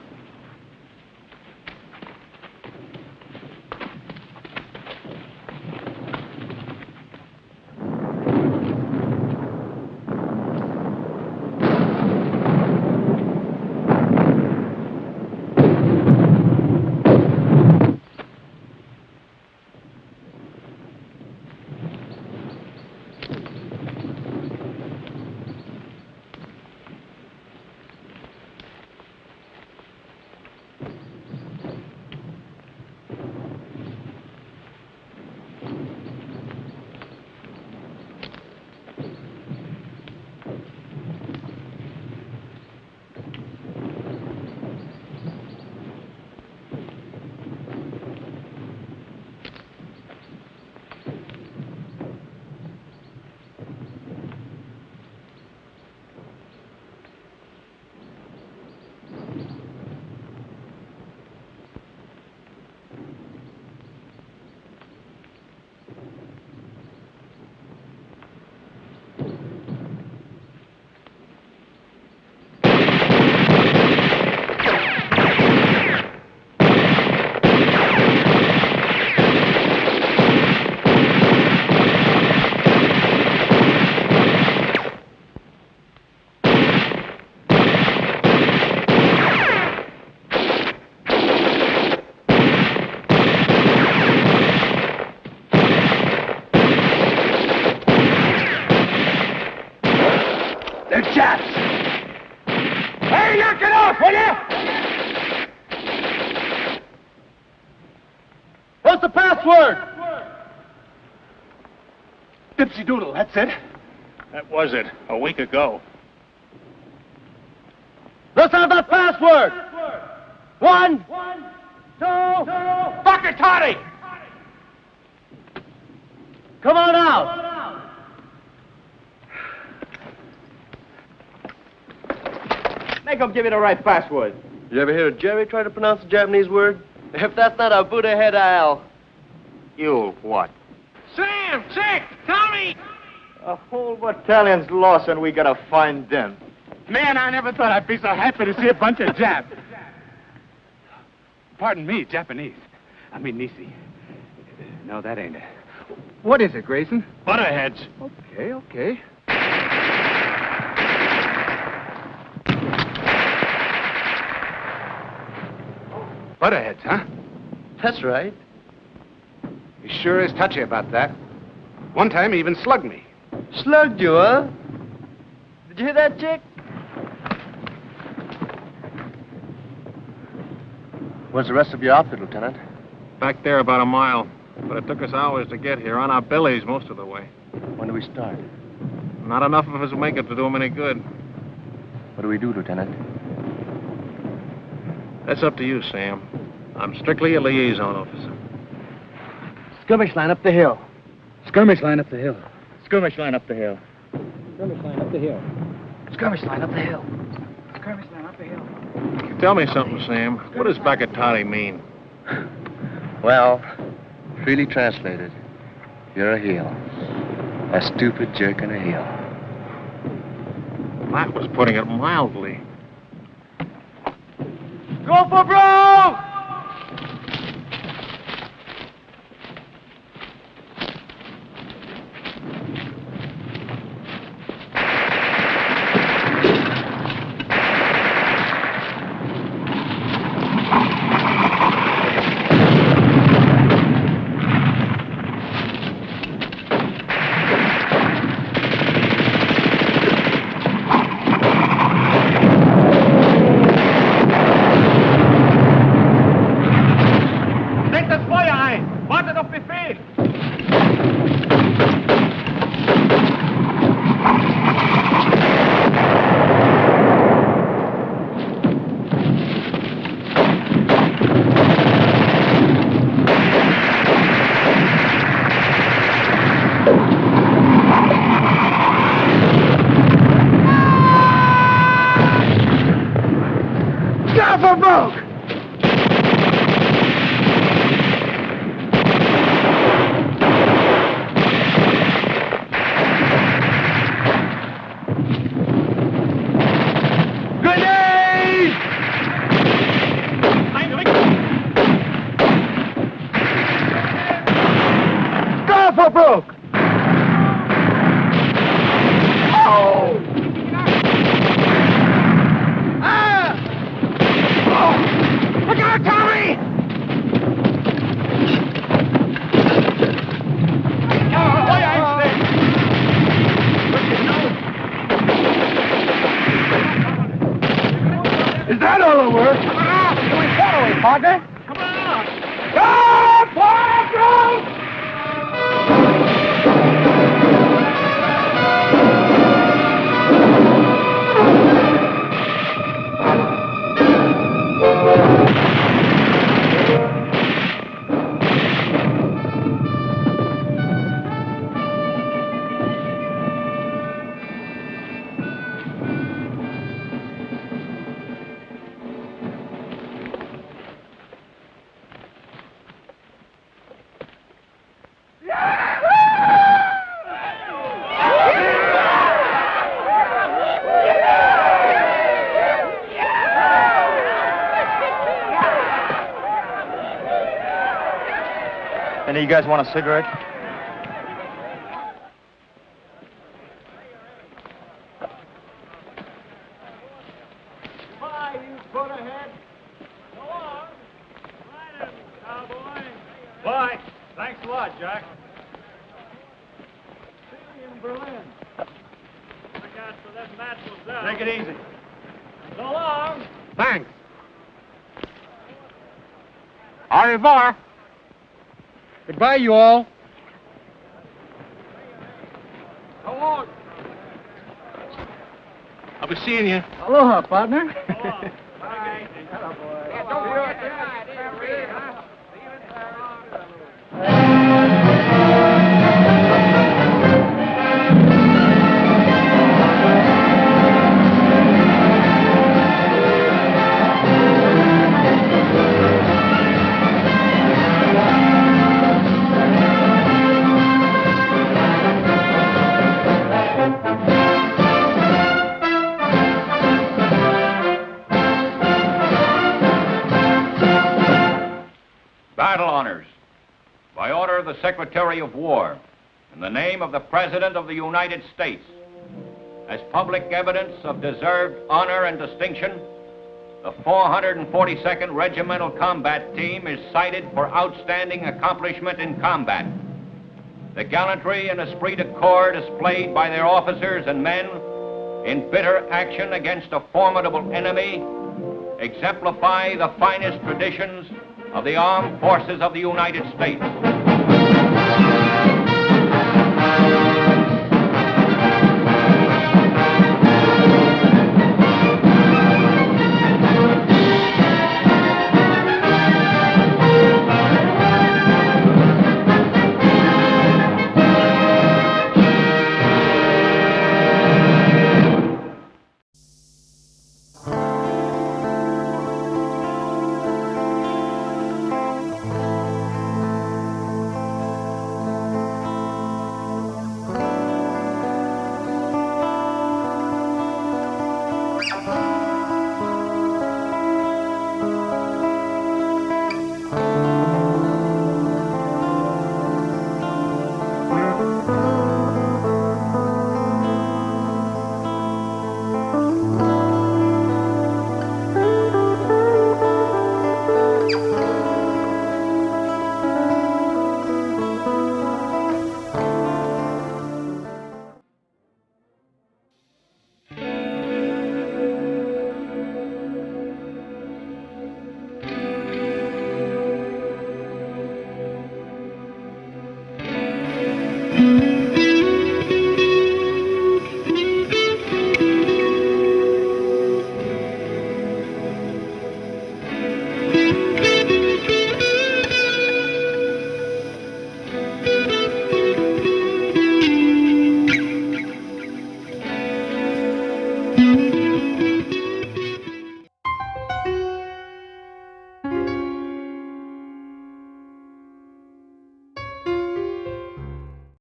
Speaker 18: What's the password? Dipsy Doodle, that's it? That was it, a week ago. Let's have that password! 1, 2, Dr. Toddy! Come on out!
Speaker 9: Make him give you the right password.
Speaker 6: You ever hear Jerry try to pronounce a Japanese word? If that's not a Buddha head, I'll...
Speaker 9: You what?
Speaker 7: Sam! Chick! Tommy!
Speaker 9: A whole battalion's lost and we gotta find them.
Speaker 19: Man, I never thought I'd be so happy to see a bunch of Japs. Pardon me, Japanese. I mean, Nisi. No, that ain't it. What is it, Grayson?
Speaker 7: Butterheads.
Speaker 19: Okay, okay. Butterheads, huh?
Speaker 6: That's right.
Speaker 19: He sure is touchy about that. One time he even slugged me.
Speaker 6: Slugged you, huh? Did you hear that, Chick? Where's the rest of your outfit, Lieutenant?
Speaker 7: Back there about a mile. But it took us hours to get here, on our bellies most of the way.
Speaker 6: When do we start?
Speaker 7: Not enough of us will make it to do them any good.
Speaker 6: What do we do, Lieutenant?
Speaker 7: That's up to you, Sam. I'm strictly a liaison officer.
Speaker 6: Skirmish line up the hill.
Speaker 19: Skirmish line up the hill.
Speaker 14: Skirmish line up the hill. Skirmish line up the hill.
Speaker 5: Skirmish line up the hill. Skirmish line up the hill.
Speaker 7: Tell me something, Sam. What does Bakatati mean?
Speaker 6: Well, freely translated, you're a heel. A stupid jerk in a heel.
Speaker 7: That was putting it mildly.
Speaker 9: Go for broke!
Speaker 5: Is that all the work? Come on! We follow, partner! Come on! Go, Parker!
Speaker 9: Any of you guys want a cigarette?
Speaker 7: Bye, you put ahead. Go on. Right in, cowboy. Bye. Thanks a lot, Jack. See you in Berlin. I got for that mademoiselle.
Speaker 9: Take it easy.
Speaker 7: So long.
Speaker 19: Thanks. Au revoir. Goodbye, you all.
Speaker 7: So long.
Speaker 19: I'll be seeing you.
Speaker 5: Aloha, partner.
Speaker 11: Battle honors. By order of the Secretary of War, in the name of the President of the United States, as public evidence of deserved honor and distinction, the 442nd Regimental Combat Team is cited for outstanding accomplishment in combat. The gallantry and esprit de corps displayed by their officers and men in bitter action against a formidable enemy exemplify the finest traditions of the armed forces of the United States.